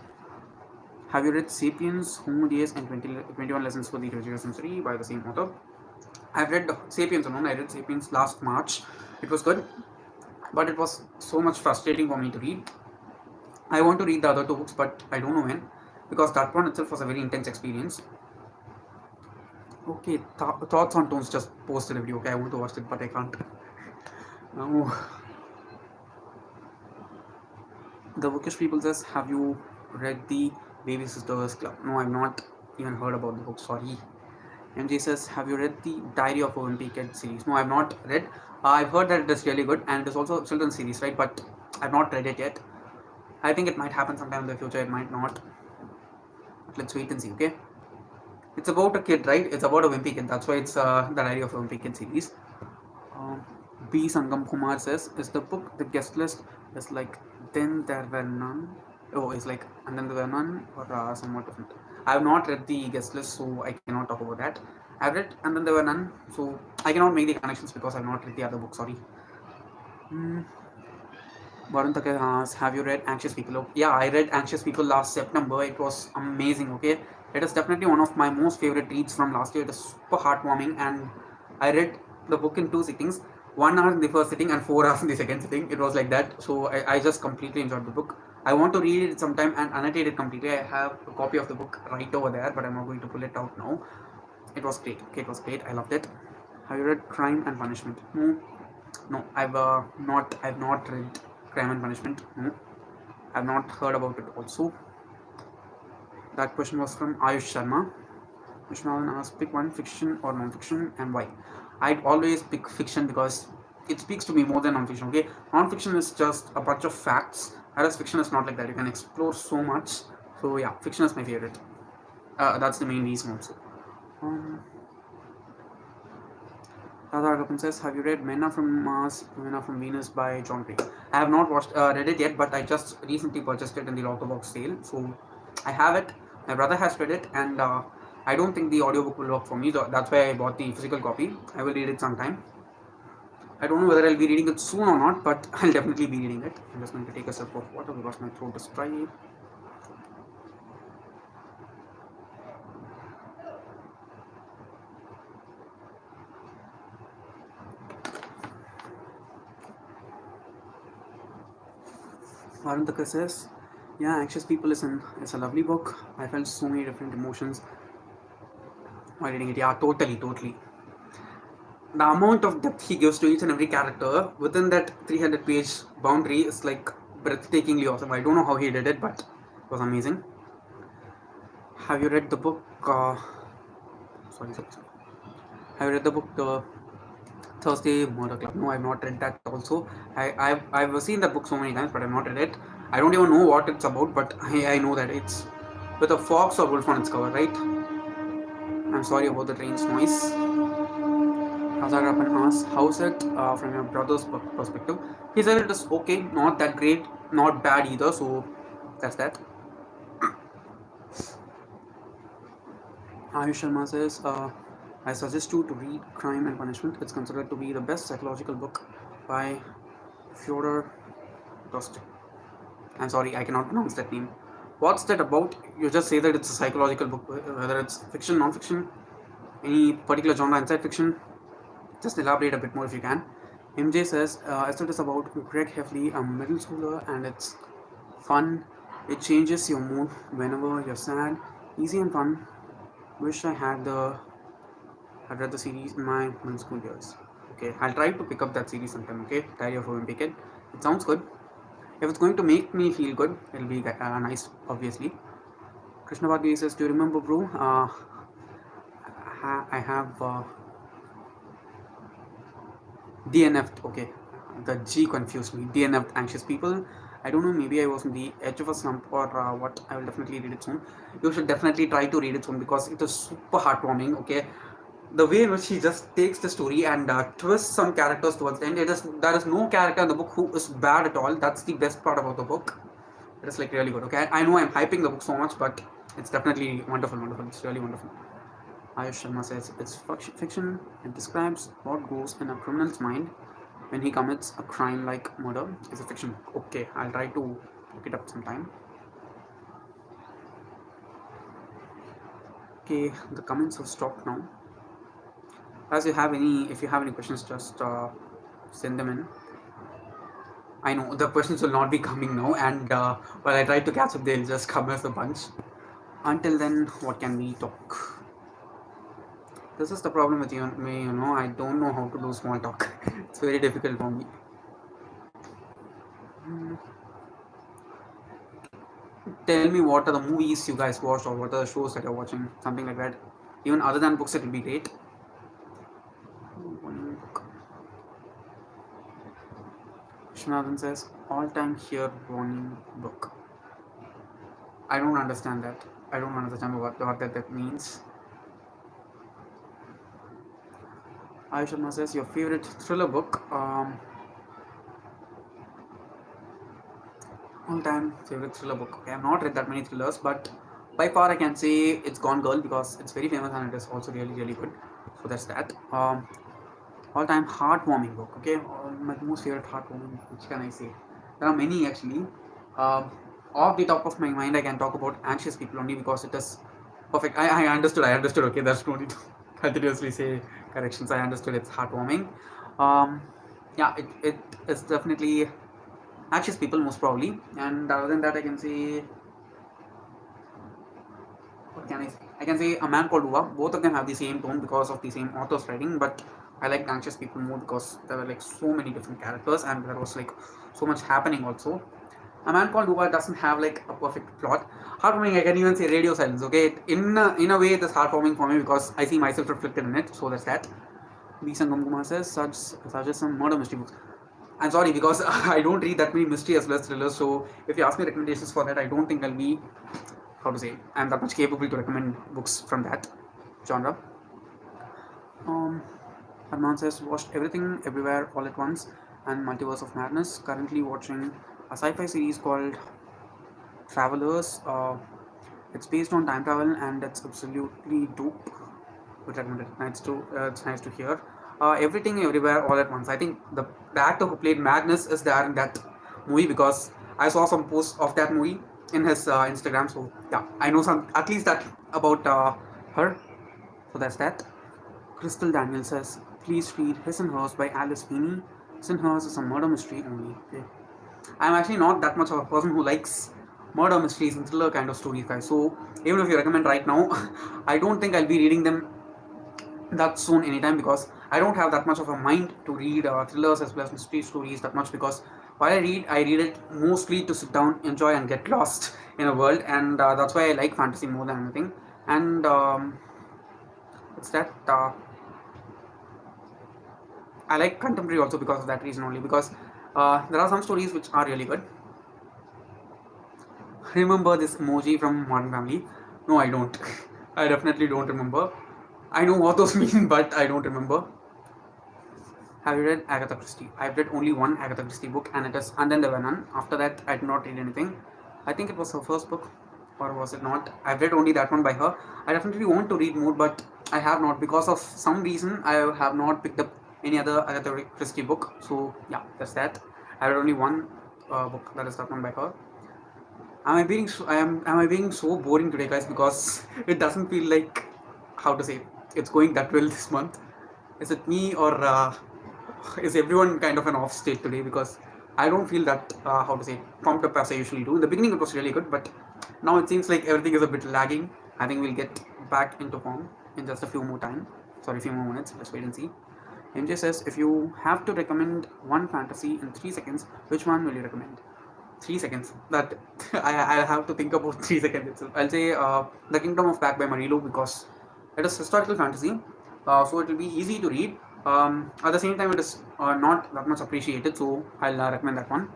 Have you read Sapiens, Homo Deus, and 21 Lessons for the 21st Century by the same author? I've read Sapiens alone. I read Sapiens last March. It was good, but it was so much frustrating for me to read. I want to read the other 2 books, but I don't know when, because that one itself was a very intense experience. Okay, Thoughts on Tones just posted a video. Okay, I want to watch it, but I can't. No. The Bookish People says, have you read the Baby Sisters Club? No, I've not even heard about the book, sorry. MJ says, have you read the Diary of a Wimpy Kid series? No, I've not read. I've heard that it is really good, and it is also a children's series, right? But I've not read it yet. I think it might happen sometime in the future, it might not. But let's wait and see, okay? It's about a kid, right? It's about a wimpy kid. That's why it's the Diary of a Wimpy Kid series. B. Sangam Kumar says, is the book the guest list is like then there were none? Oh, it's like and then there were none, or somewhat different. I have not read the guest list, so I cannot talk about that. I've read and then there were none, so I cannot make the connections because I've not read the other book. Sorry. Varun Thakkar asks, have you read Anxious People? Oh, yeah, I read Anxious People last September. It was amazing. Okay, it is definitely one of my most favorite reads from last year. It is super heartwarming, and I read the book in 2 sittings. 1 hour in the first sitting and 4 hours in the second sitting. It was like that. So I just completely enjoyed the book. I want to read it sometime and annotate it completely. I have a copy of the book right over there, but I'm not going to pull it out now. It was great. Okay, it was great. I loved it. Have you read Crime and Punishment? No, I've not read Crime and Punishment. No, I've not heard about it also. That question was from Ayush Sharma. Vishnavan asked, pick one, fiction or non-fiction, and why? I'd always pick fiction because it speaks to me more than non-fiction. Okay, non-fiction is just a bunch of facts, whereas fiction is not like that. You can explore so much. So yeah, fiction is my favorite. That's the main reason also. Radha Agappan says, have you read Men Are From Mars, Men Are From Venus by John Gray? I have not read it yet, but I just recently purchased it in the Lockbox sale. So I have it. My brother has read it, and I don't think the audiobook will work for me. So that's why I bought the physical copy. I will read it sometime. I don't know whether I'll be reading it soon or not, but I'll definitely be reading it. I'm just going to take a sip of water because my throat is dry. Varun Thakkar says, yeah, Anxious People is a lovely book. I felt so many different emotions while reading it. Yeah, totally. The amount of depth he gives to each and every character within that 300-page boundary is like breathtakingly awesome. I don't know how he did it, but it was amazing. Have you read the book? Sorry. Have you read the book The Thursday Murder Club? No, I've not read that also. I've seen that book so many times, but I've not read it. I don't even know what it's about, but I know that it's with a fox or wolf on its cover, right? I'm sorry about the train's noise. Hazard asks, how's it from your brother's perspective? He said it is okay, not that great, not bad either, so that's that. Ayush Sharma says, I suggest you to read Crime and Punishment. It's considered to be the best psychological book by Fyodor Dostoevsky. I'm sorry, I cannot pronounce that name. What's that about? You just say that it's a psychological book, whether it's fiction, non-fiction, any particular genre inside fiction. Just elaborate a bit more if you can. MJ says, it is about Greg Heffley, a middle schooler, and it's fun. It changes your mood whenever you're sad. Easy and fun. Wish I had read the series in my middle school years. Okay, I'll try to pick up that series sometime. Okay, Diary of a Wimpy Kid. It sounds good. If it's going to make me feel good, it'll be nice, obviously. Krishna Bhagwati says, do you remember, bro? I have DNF'd. Okay, the G confused me. DNF'd Anxious People. I don't know, maybe I was on the edge of a slump or what. I will definitely read it soon. You should definitely try to read it soon because it is super heartwarming. Okay, the way in which he just takes the story and twists some characters towards the end. There is no character in the book who is bad at all. That's the best part about the book. It is like really good. Okay, I know I'm hyping the book so much, but it's definitely wonderful. It's really wonderful. Ayush Sharma says it's fiction. It describes what goes in a criminal's mind when he commits a crime like murder. It's a fiction book. Okay, I'll try to look it up sometime. Okay, the comments have stopped now. If you have any questions, just send them in. I know the questions will not be coming now, and while I try to catch up, they'll just come as a bunch. Until then, what can we talk? This is the problem with me, I don't know how to do small talk. It's very difficult for me. Tell me what are the movies you guys watched or what are the shows that you're watching, something like that. Even other than books, it will be great. Vishwanathan says, all-time here warning book. I don't understand that. I don't understand what that means. Ayush Sharma says, your favorite thriller book. All-time favorite thriller book. Okay, I have not read that many thrillers, but by far I can say it's Gone Girl because it's very famous and it is also really, really good. So that's that. All-time heartwarming book. Okay, my most favorite heartwarming. Which can I say? There are many actually. Off the top of my mind, I can talk about Anxious People only because it is perfect. I understood. Okay, there's no need to continuously say corrections. I understood. It's heartwarming. Yeah, it is definitely Anxious People most probably. And other than that, I can say, what can I say? I can say A Man Called Ova. Both of them have the same tone because of the same author's writing, but I liked Anxious People more because there were like so many different characters and there was like so much happening also. A Man Called Ova doesn't have like a perfect plot. Heartwarming, I can even say Radio Silence. Okay, in a way, it is heartwarming for me because I see myself reflected in it. So that's that. Bisangam Kumar says, suggest some murder mystery books. I'm sorry because I don't read that many mystery as well as thrillers. So if you ask me recommendations for that, I don't think I'll be, I'm that much capable to recommend books from that genre. Arman says, watched Everything Everywhere All at Once and Multiverse of Madness. Currently watching a sci-fi series called Travelers. It's based on time travel and it's absolutely dope. Would recommend it. It's nice to hear. Everything Everywhere All at Once. I think the actor who played Magnus is there in that movie because I saw some posts of that movie in his Instagram. So yeah, I know some at least that about her. So that's that. Crystal Daniel says, please read His and Hers by Alice Feeney. His and Hers is a murder mystery only. Okay. I'm actually not that much of a person who likes murder mysteries and thriller kind of stories, guys. So even if you recommend right now, I don't think I'll be reading them that soon anytime because I don't have that much of a mind to read thrillers as well as mystery stories that much because while I read it mostly to sit down, enjoy, and get lost in a world, and that's why I like fantasy more than anything. And it's that I like contemporary also because of that reason only. Because there are some stories which are really good. Remember this emoji from Modern Family? No, I don't. I definitely don't remember. I know what those mean, but I don't remember. Have you read Agatha Christie? I've read only one Agatha Christie book, and it is And Then There Were None. After that, I did not read anything. I think it was her first book, or was it not? I've read only that one by her. I definitely want to read more, but I have not because of some reason. I have not picked up any other Agatha Christie book. So yeah, that's that. I read only one book, that is that one by her. Am I being so boring today, guys? Because it doesn't feel like, how to say, it's going that well this month. Is it me, or is everyone kind of an off state today? Because I don't feel that, how to say, pumped up as I usually do. In the beginning it was really good, but now it seems like everything is a bit lagging. I think we'll get back into form in just a few more minutes. Let's wait and see. MJ says, if you have to recommend one fantasy in 3 seconds, which one will you recommend? 3 seconds. That I have to think about 3 seconds itself. I'll say The Kingdom of Black by Marilo, because it is historical fantasy, so it will be easy to read. At the same time, it is not that much appreciated, so I'll recommend that one.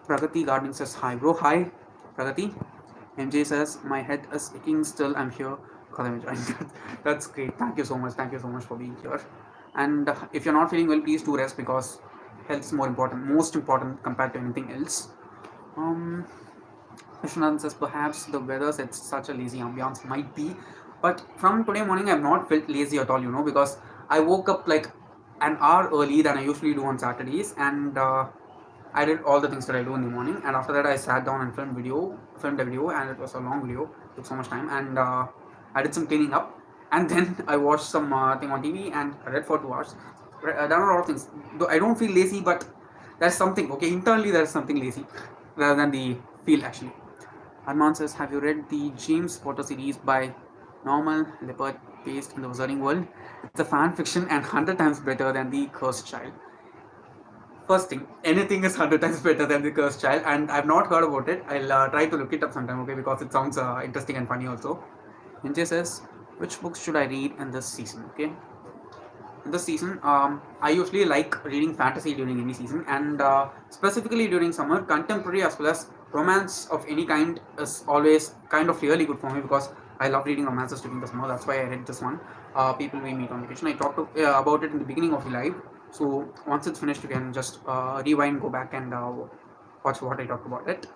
Pragati Gardening says, hi bro. Hi Pragati. MJ says, my head is aching still, I'm here because I'm enjoying that. That's great. Thank you so much for being here. And if you're not feeling well, please do rest, because health is most important compared to anything else. Vishwanath says, perhaps the weather sets such a lazy ambiance, might be, but from today morning I've not felt lazy at all, because I woke up like an hour early than I usually do on Saturdays, and I did all the things that I do in the morning, and after that I sat down and filmed a video, and it was a long video, took so much time, and I did some cleaning up, and then I watched some thing on TV and I read for 2 hours. Done a lot of things. Though I don't feel lazy, but there's something, okay, internally there's something lazy rather than the feel actually. Arman says, have you read the James Potter series by Norman Leopard based in the Wizarding World? It's a fan fiction and 100 times better than The Cursed Child. First thing, anything is 100 times better than The Cursed Child, and I've not heard about it. I'll try to look it up sometime, okay, because it sounds interesting and funny also. NJ says, which books should I read in this season, okay? In this season, I usually like reading fantasy during any season, and specifically during summer, contemporary as well as romance of any kind is always kind of really good for me, because I love reading romances during the summer. That's why I read this one, People We Meet on Vacation. I talked about it in the beginning of the live, so once it's finished you can just rewind, go back and watch what I talked about it.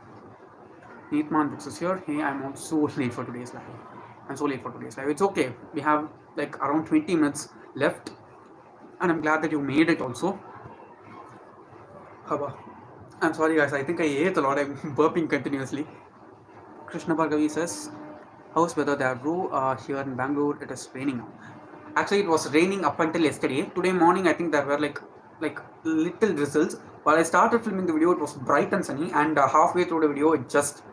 Neatman Books is here. Hey, I'm so late for today's live. It's okay, we have like around 20 minutes left, and I'm glad that you made it also. Haba. I'm sorry guys, I think I ate a lot. I'm burping continuously. Krishna Bhargavi says, how's weather there bro? Here in Bangalore it is raining now. Actually it was raining up until yesterday. Today morning I think there were like little drizzles. While I started filming the video it was bright and sunny, and halfway through the video it just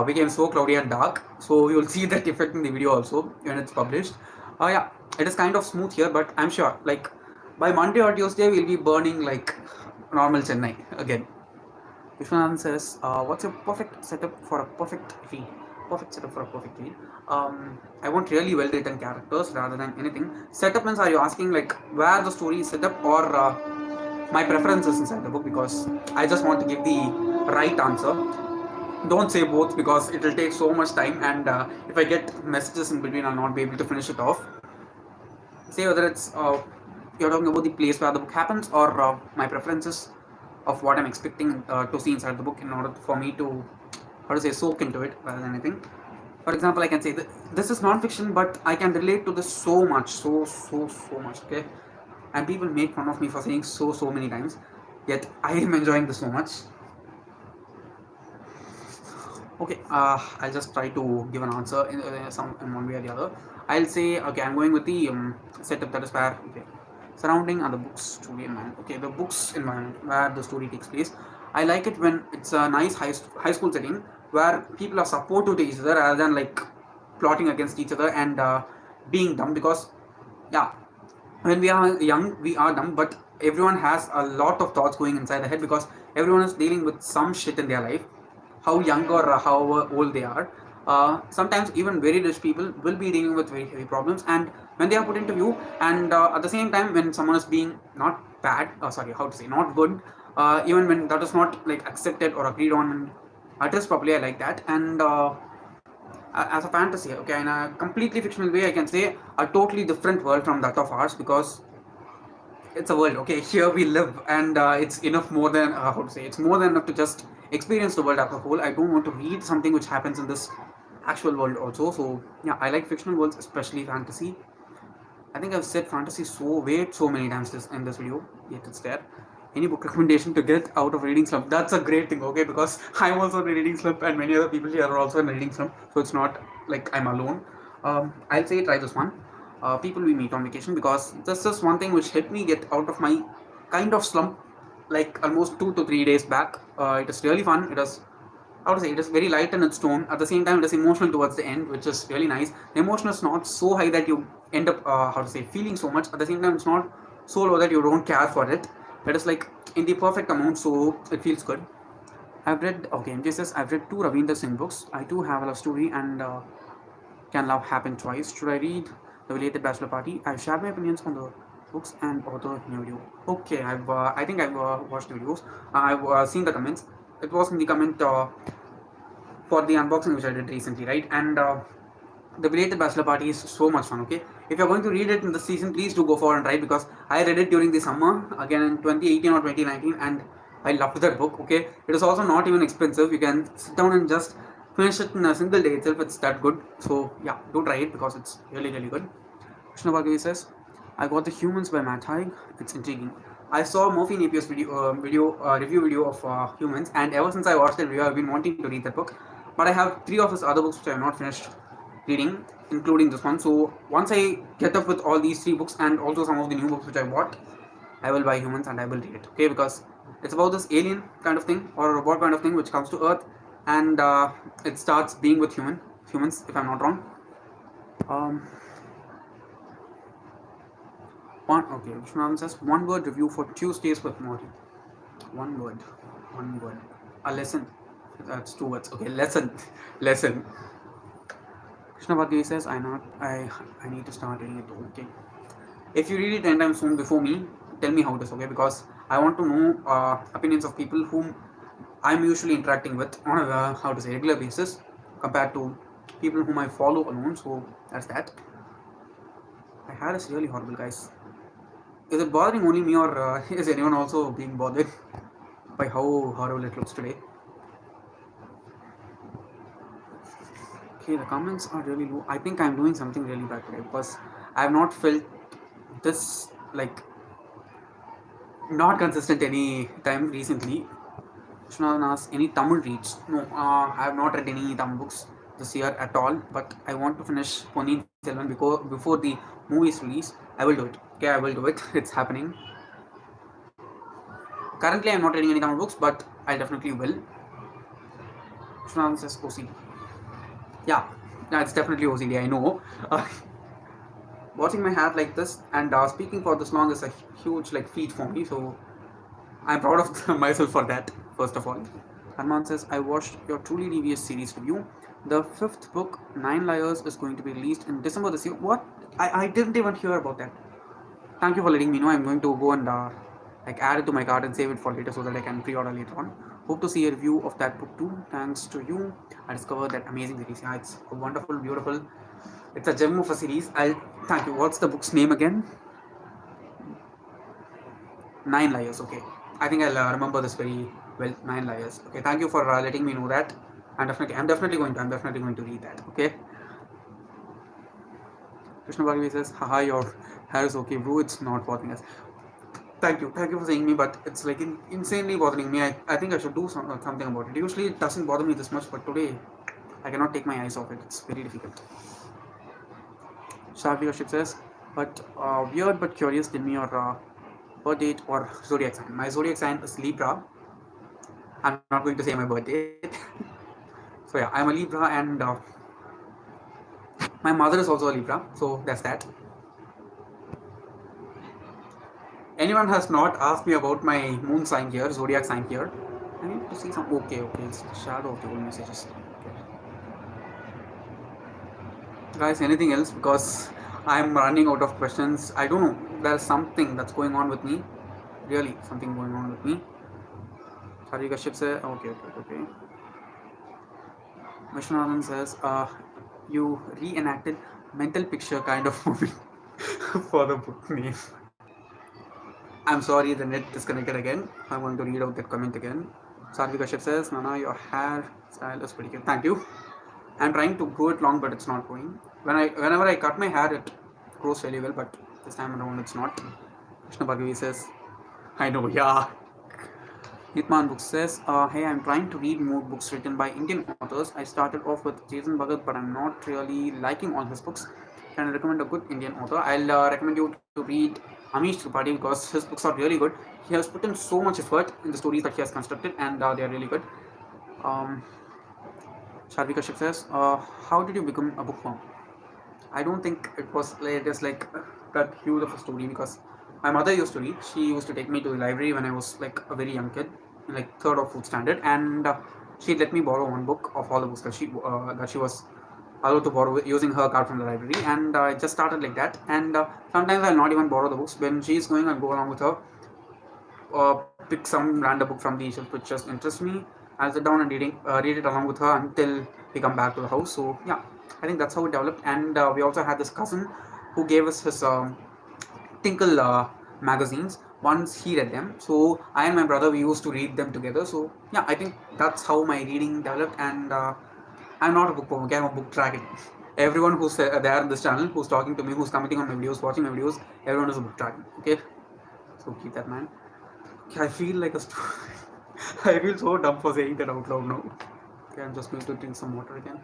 became so cloudy and dark. So you'll see that effect in the video also when it's published. Yeah, it is kind of smooth here, but I'm sure like by Monday or Tuesday we'll be burning like normal Chennai again. Vishwanathan says, what's your perfect setup for a perfect read? I want really well written characters rather than anything. Setup means, are you asking like where the story is set up, or my preferences inside the book? Because I just want to give the right answer. Don't say both, because it will take so much time, and if I get messages in between I'll not be able to finish it off. Say whether it's you're talking about the place where the book happens, or my preferences of what I'm expecting to see inside the book in order for me to, how to say, soak into it rather than anything. For example, I can say that this is non-fiction, but I can relate to this so much, so much, okay? And people make fun of me for saying so many times, yet I am enjoying this so much. Okay, I'll just try to give an answer in one way or the other. I'll say, okay, I'm going with the setup, that is where, okay, surrounding are the books story environment. Okay, the books environment where the story takes place. I like it when it's a nice high school setting where people are supportive to each other rather than like plotting against each other and being dumb. Because yeah, when we are young we are dumb, but everyone has a lot of thoughts going inside the head, because everyone is dealing with some shit in their life, how young or how old they are. Sometimes even very rich people will be dealing with very heavy problems, and when they are put into view, and at the same time when someone is being not bad, sorry, how to say, not good, even when that is not like accepted or agreed on and addressed properly, I like that. And as a fantasy, okay, in a completely fictional way, I can say a totally different world from that of ours, because it's a world, okay, here we live, and it's enough more than how to say, it's more than enough to just experience the world as a whole. I don't want to read something which happens in this actual world also. So yeah, I like fictional worlds, especially fantasy. I think I've said fantasy so many times in this video, yet it's there. Any book recommendation to get out of reading slump? That's a great thing, okay, because I'm also in a reading slump and many other people here are also in a reading slump, so it's not like I'm alone. I'll say try this one. People we meet on vacation, because this is one thing which helped me get out of my kind of slump like almost 2 to 3 days back. It is really fun. It is, I would say, it is very light in its tone. At the same time, it is emotional towards the end, which is really nice. The emotion is not so high that you end up, how to say, feeling so much. At the same time, it's not so low that you don't care for it. It is like in the perfect amount, so it feels good. I've read, okay, MJ says, I've read 2 Ravinder Singh books. I too have a love story and Can Love Happen Twice. Should I read The Related Bachelor Party? I've shared my opinions on the books and author in a video. Okay, I think I've watched the videos. I've seen the comments. It was in the comment for the unboxing which I did recently, right? And the Belated Bachelor Party is so much fun, okay? If you're going to read it in the season, please do go for and try, because I read it during the summer, again in 2018 or 2019, and I loved that book, okay? It is also not even expensive. You can sit down and just finish it in a single day itself. It's that good. So, yeah, do try it because it's really, really good. Krishna Bhargavi says, I got The Humans by Matt Haig. It's intriguing. I saw Murphy Napier's review video of Humans, and ever since I watched that video, I've been wanting to read that book. But I have 3 of his other books which I have not finished reading, including this one. So once I get up with all these 3 books and also some of the new books which I bought, I will buy Humans and I will read it. Okay, because it's about this alien kind of thing or a robot kind of thing which comes to Earth, and it starts being with humans, if I'm not wrong. Um, okay, Vishwanath says 1 word review for Tuesdays with Mori. 1 word, 1 word. A lesson. That's 2 words. Okay, lesson, lesson. Krishna Bhagavi says, I need to start reading it. Okay. If you read it anytime soon before me, tell me how it is, okay? Because I want to know opinions of people whom I'm usually interacting with on a how to say regular basis, compared to people whom I follow alone. So that's that. I had is really horrible, guys. Is it bothering only me, or is anyone also being bothered by how horrible it looks today? Okay, the comments are really low. I think I'm doing something really bad today, because I have not felt this like not consistent any time recently. Vishwanath asks, any Tamil reads? No, I have not read any Tamil books this year at all. But I want to finish Ponniyin Selvan before the movie's release. I will do it. Okay, I will do it. It's happening. Currently, I'm not reading any Tamil books, but I definitely will. Vishwanath says OCD. Yeah, it's definitely OCD. I know. Watching my hair like this and speaking for this long is a huge like feat for me. So I'm proud of myself for that, first of all. Arman says, I watched your Truly Devious series review. The 5th book, 9 Liars, is going to be released in December this year. What? I didn't even hear about that. Thank you for letting me know. I'm going to go and like add it to my cart and save it for later so that I can pre-order later on. Hope to see a review of that book too. Thanks to you, I discovered that amazing series. Yeah, it's wonderful, beautiful. It's a gem of a series. I'll thank you. What's the book's name again? 9 Liars. Okay, I think I'll remember this very well. 9 Liars. Okay, thank you for letting me know that. I'm definitely going to read that. Okay. Krishna Bhagavi says, haha, your hair is okay, bro. It's not bothering us. Thank you for saying me, but it's like insanely bothering me. I think I should do something about it. Usually it doesn't bother me this much, but today I cannot take my eyes off it. It's very difficult. Sharvika says, but weird but curious, tell me your birth date or zodiac sign. My zodiac sign is Libra. I'm not going to say my birth date. So yeah, I'm a Libra, and my mother is also a Libra. So that's that. Anyone has not asked me about my moon sign here, zodiac sign here. I need to see some. Okay, okay, it's the shadow of the old messages. Okay. Guys, anything else? Because I'm running out of questions. I don't know. There's something that's going on with me. Really, something going on with me. Sarika Ship says, okay, okay, okay. Vishwanathan says, you reenacted mental picture kind of movie for the book name. I'm sorry, the net disconnected again. I'm going to read out that comment again. Sarvika Ship says, Nana, your hair style is pretty good. Thank you. I'm trying to grow it long, but it's not growing. Whenever I cut my hair, it grows really well, but this time around it's not. Krishna Bhagavi says, I know, yeah. Hitman Books says, hey, I'm trying to read more books written by Indian authors. I started off with Jason Bhagat, but I'm not really liking all his books. Can I recommend a good Indian author? I'll recommend you to read Amish Tripathi because his books are really good. He has put in so much effort in the stories that he has constructed, and they are really good. Sharvika Shik says, how did you become a bookworm? I don't think it was just like that huge of a story because my mother used to read. She used to take me to the library when I was like a very young kid, in like third or fourth standard, and she let me borrow one book of all the books that she was allowed to borrow using her card from the library, and I just started like that. And sometimes I'll not even borrow the books when she's going. I'll go along with her, pick some random book from the shelf which just interests me. I'll sit down and read it along with her until we come back to the house. So yeah, I think that's how it developed. And we also had this cousin who gave us his Tinkle magazines. Once he read them, so I and my brother we used to read them together. So yeah, I think that's how my reading developed. And I'm not a bookworm. Okay, I'm a book dragon. Everyone who's there on this channel, who's talking to me, who's commenting on my videos, watching my videos, everyone is a book dragon. Okay, so keep that, man. I feel like a I feel so dumb for saying that out loud now. Okay, I'm just going to drink some water again.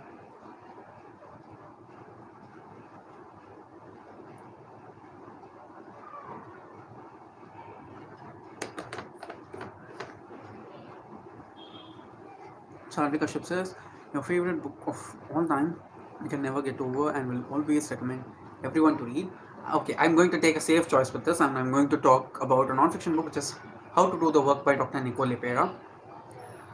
Charvika Ship says, your favorite book of all time, you can never get over and will always recommend everyone to read. Okay, I'm going to take a safe choice with this, and I'm going to talk about a non-fiction book, which is How to Do the Work by Dr. Nicole Lepera.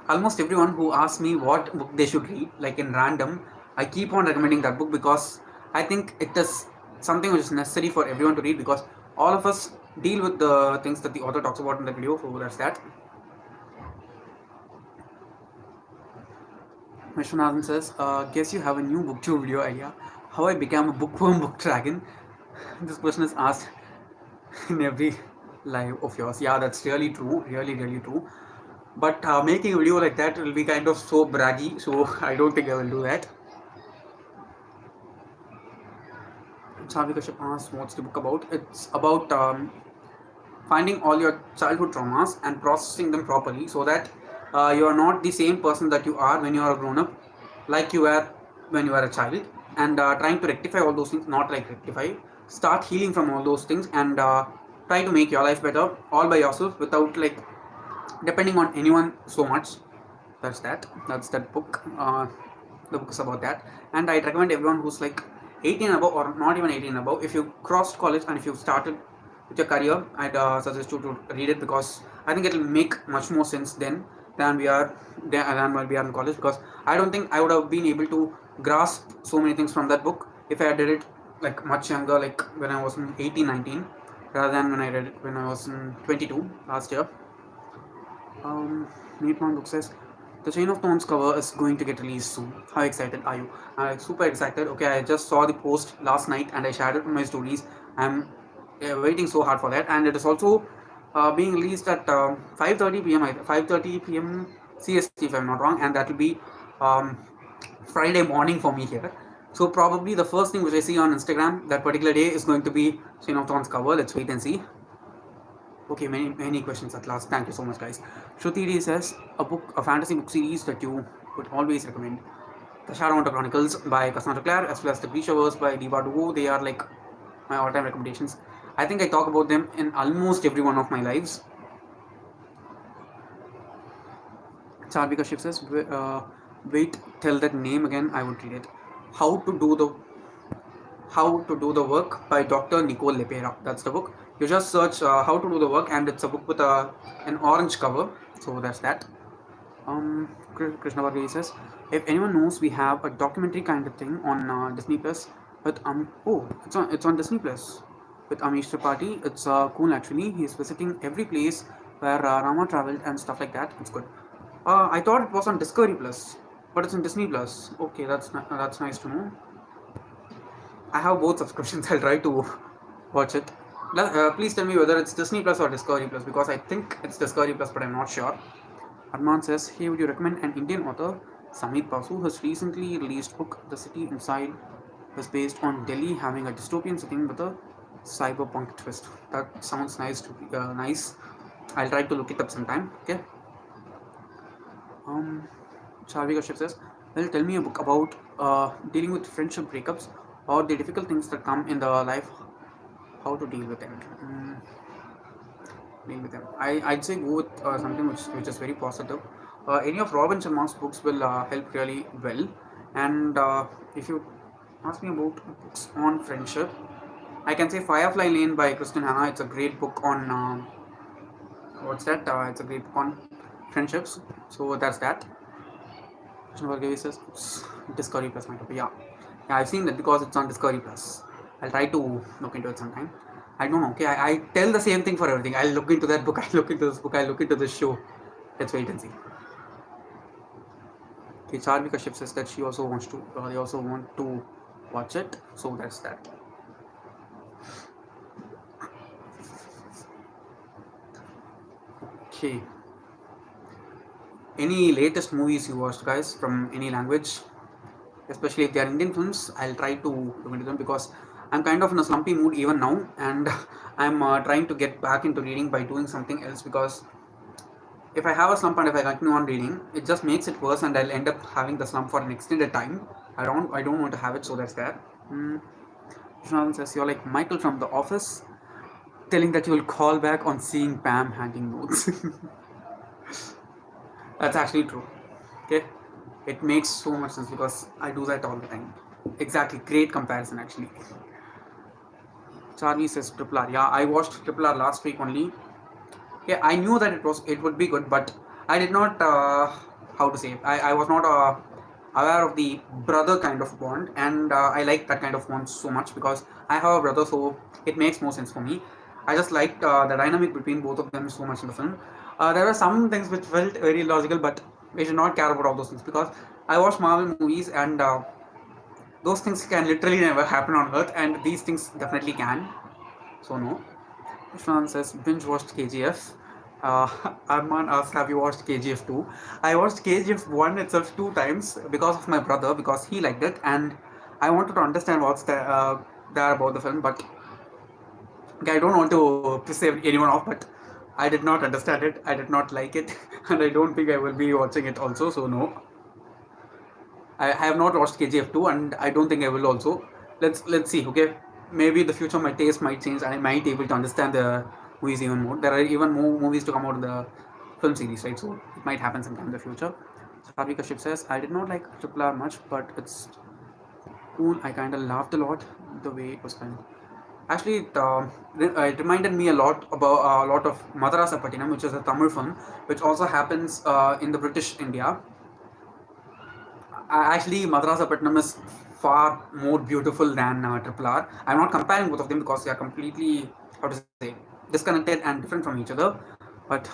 Almost everyone who asks me what book they should read, like in random, I keep on recommending that book because I think it is something which is necessary for everyone to read because all of us deal with the things that the author talks about in the video. So that's that. Vishwanathan says, guess you have a new booktube video idea. How I became a bookworm book dragon. This question is asked in every live of yours. Yeah, that's really true. Really, really true. But making a video like that will be kind of so braggy, so I don't think I will do that. Chavika Ship asks, what's the book about? It's about finding all your childhood traumas and processing them properly so that you are not the same person that you are when you are grown up, like you were when you were a child, and trying to rectify all those things, not like rectify, start healing from all those things, and try to make your life better all by yourself without like depending on anyone so much. That's that book. The book is about that, and I'd recommend everyone who's like 18 above or not even 18 above, if you crossed college and if you've started with your career, I'd suggest you to read it because I think it'll make much more sense then than while we are in college, because I don't think I would have been able to grasp so many things from that book if I did it like much younger, like when I was in 18, 19, rather than when I read it when I was in 22 last year. Neatman Book says, the Chain of Thorns cover is going to get released soon. How excited are you? I'm super excited. Okay, I just saw the post last night and I shared it in my stories. I'm waiting so hard for that, and it is also being released at 5:30 p.m. 5:30 p.m. CST if I'm not wrong, and that will be um, Friday morning for me here. So probably the first thing which I see on Instagram that particular day is going to be Chain of Thorns cover. Let's wait and see. Okay, many questions at last. Thank you so much, guys. Shruti D says, a fantasy book series that you would always recommend. The Shadowhunter Chronicles by Cassandra Clare, as well as the Grishaverse by Diva Duo. They are like my all-time recommendations. I think I talk about them in almost every one of my lives. Charvika Ship says, wait, tell that name again. I would read it. How to Do the Work by Dr. Nicole Lepera. That's the book. You just search how to do the work, and it's a book with an orange cover. So that's that. Krishna Varghese says, if anyone knows, we have a documentary kind of thing on Disney Plus with it's on Disney Plus with Amish Tripathi. It's cool actually. He's visiting every place where Rama traveled and stuff like that. It's good. I thought it was on Discovery Plus, but it's on Disney Plus. Okay, that's nice to know. I have both subscriptions. I'll try to watch it. Please tell me whether it's Disney Plus or Discovery Plus, because I think it's Discovery Plus, but I'm not sure. Arman says, hey, would you recommend an Indian author? Samit Basu has recently released book The City Inside was based on Delhi having a dystopian setting with a cyberpunk twist. That sounds nice. I'll try to look it up sometime. Okay. Charvika Shiv says, well, tell me a book about dealing with friendship breakups or the difficult things that come in the life, how to deal with them. I'd say go with something which is very positive. Any of Robin Sharma's books will help really well. And if you ask me about books on friendship, I can say Firefly Lane by Kristen Hanna. It's a great book on what's that? It's a great book on friendships. So that's that. Krishna Varghese says it's Discovery Plus. Yeah, I've seen that because it's on Discovery Plus. I'll try to look into it sometime. I don't know. Okay, I tell the same thing for everything. I'll look into that book. I'll look into this book. I'll look into this show. Let's wait and see. Okay, Charvika Shiv says that she also wants to. They also want to watch it. So that's that. Okay. Any latest movies you watched, guys, from any language? Especially if they are Indian films, I'll try to look into them because I'm kind of in a slumpy mood even now, and I'm trying to get back into reading by doing something else, because if I have a slump and if I continue on reading, it just makes it worse, and I'll end up having the slump for an extended time. I don't want to have it, so that's that. Jonathan says you're like Michael from The Office, telling that you will call back on seeing Pam handing notes. That's actually true. Okay, it makes so much sense because I do that all the time. Exactly, great comparison actually. Charlie says Triple R. Yeah, I watched Triple R last week only. Yeah, I knew that it would be good, but I did not how to say. I was not aware of the brother kind of bond, and I like that kind of bond so much because I have a brother, so it makes more sense for me. I just liked the dynamic between both of them so much in the film. There were some things which felt very illogical, but we should not care about all those things because I watch Marvel movies, and those things can literally never happen on Earth, and these things definitely can. So no. Ishwan says binge watched KGF. Arman asks, have you watched KGF 2? I watched KGF 1 itself 2 times because of my brother, because he liked it, and I wanted to understand what's there about the film, but okay, I don't want to piss anyone off, but I did not understand it, I did not like it, and I don't think I will be watching it also, so no. I have not watched KGF 2, and I don't think I will also. Let's see, okay? Maybe in the future my taste might change and I might be able to understand the movies even more. There are even more movies to come out in the film series, right? So it might happen sometime in the future. Sarvika Ship says, I did not like Triple R much, but it's cool. I kind of laughed a lot the way it was filmed. Actually, it reminded me a lot about a lot of Madarasa Pattinam, which is a Tamil film, which also happens in the British India. Actually, Madrasa Patnam is far more beautiful than Triple R. I'm not comparing both of them because they are completely, how to say, disconnected and different from each other. But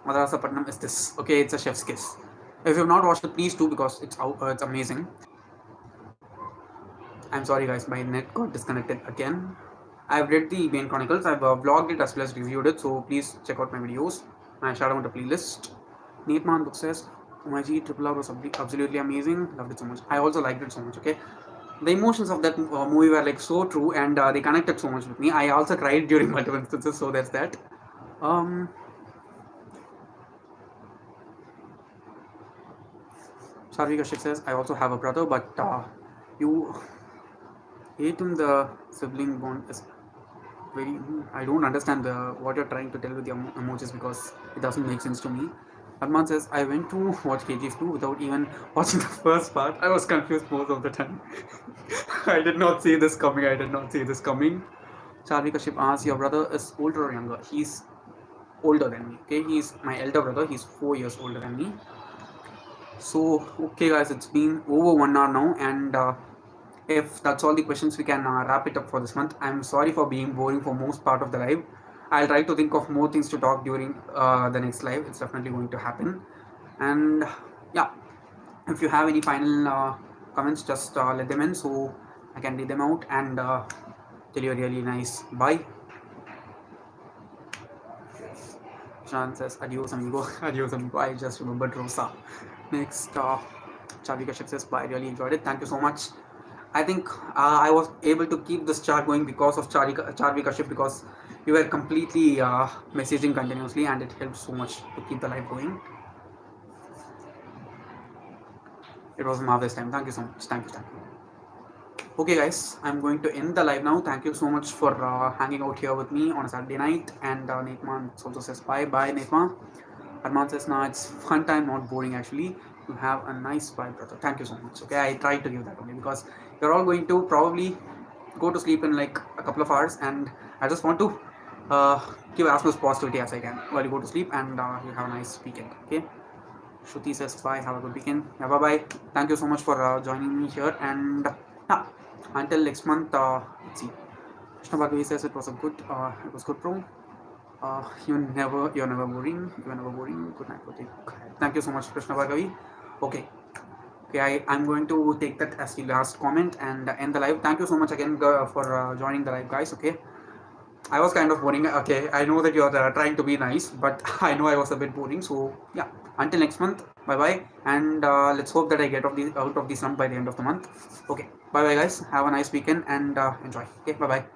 Madrasa Patnam is this. Okay, it's a chef's kiss. If you have not watched it, please do because it's amazing. I'm sorry, guys, my net got disconnected again. I've read the Bane Chronicles. I've vlogged it as well as reviewed it. So please check out my videos. I shout out a playlist. Neatman Book says, Umaji Triple R was absolutely amazing. Loved it so much. I also liked it so much. Okay, the emotions of that movie were like so true, and they connected so much with me. I also cried during multiple instances, so that's that. Sarvika Shik says, I also have a brother, but you hate him. The sibling bond is very. I don't understand what you're trying to tell with your emojis because it doesn't make sense to me. Arman says, I went to watch KGF 2 without even watching the first part. I was confused most of the time. I did not see this coming. Charvi Kashyap asks, your brother is older or younger? He's older than me. Okay, he's my elder brother. He's 4 years older than me. So okay, guys, it's been over 1 hour now, and if that's all the questions, we can wrap it up for this month. I'm sorry for being boring for most part of the live. I'll try to think of more things to talk during the next live. It's definitely going to happen. And yeah, if you have any final comments, just let them in so I can read them out and tell you a really nice bye. Shan says adios amigo. Adios amigo. I just remembered Rosa. Next, Chavi Kashyap says bye. Really enjoyed it. Thank you so much. I think I was able to keep this chart going because of Charvi Kashyap, because you were completely messaging continuously, and it helped so much to keep the live going. It was a marvelous time. Thank you so much. Thank you. Okay, guys, I'm going to end the live now. Thank you so much for hanging out here with me on a Saturday night. And Nathman also says bye. Bye, Nathman. Arman says, nah, it's fun time, not boring actually. You have a nice vibe, brother. Thank you so much. Okay, I tried to give that only because you're all going to probably go to sleep in like a couple of hours, and I just want to give as much positivity as I can while you go to sleep, and you have a nice weekend. Okay. Shruti says bye. Have a good weekend. Yeah, bye bye. Thank you so much for joining me here, and yeah, until next month. Let's see. Krishna Bhagavi says it was good, bro. You're never boring. You're never boring. Good night, Pratik. Thank you so much, Krishna Bhagavi. Okay. I'm going to take that as the last comment and end the live. Thank you so much again for joining the live, guys. Okay. I was kind of boring. Okay, I know that you're trying to be nice, but I know I was a bit boring. So yeah, until next month, bye bye, and let's hope that I get out of the slump by the end of the month. Okay, bye bye, guys. Have a nice weekend and enjoy. Okay, bye bye.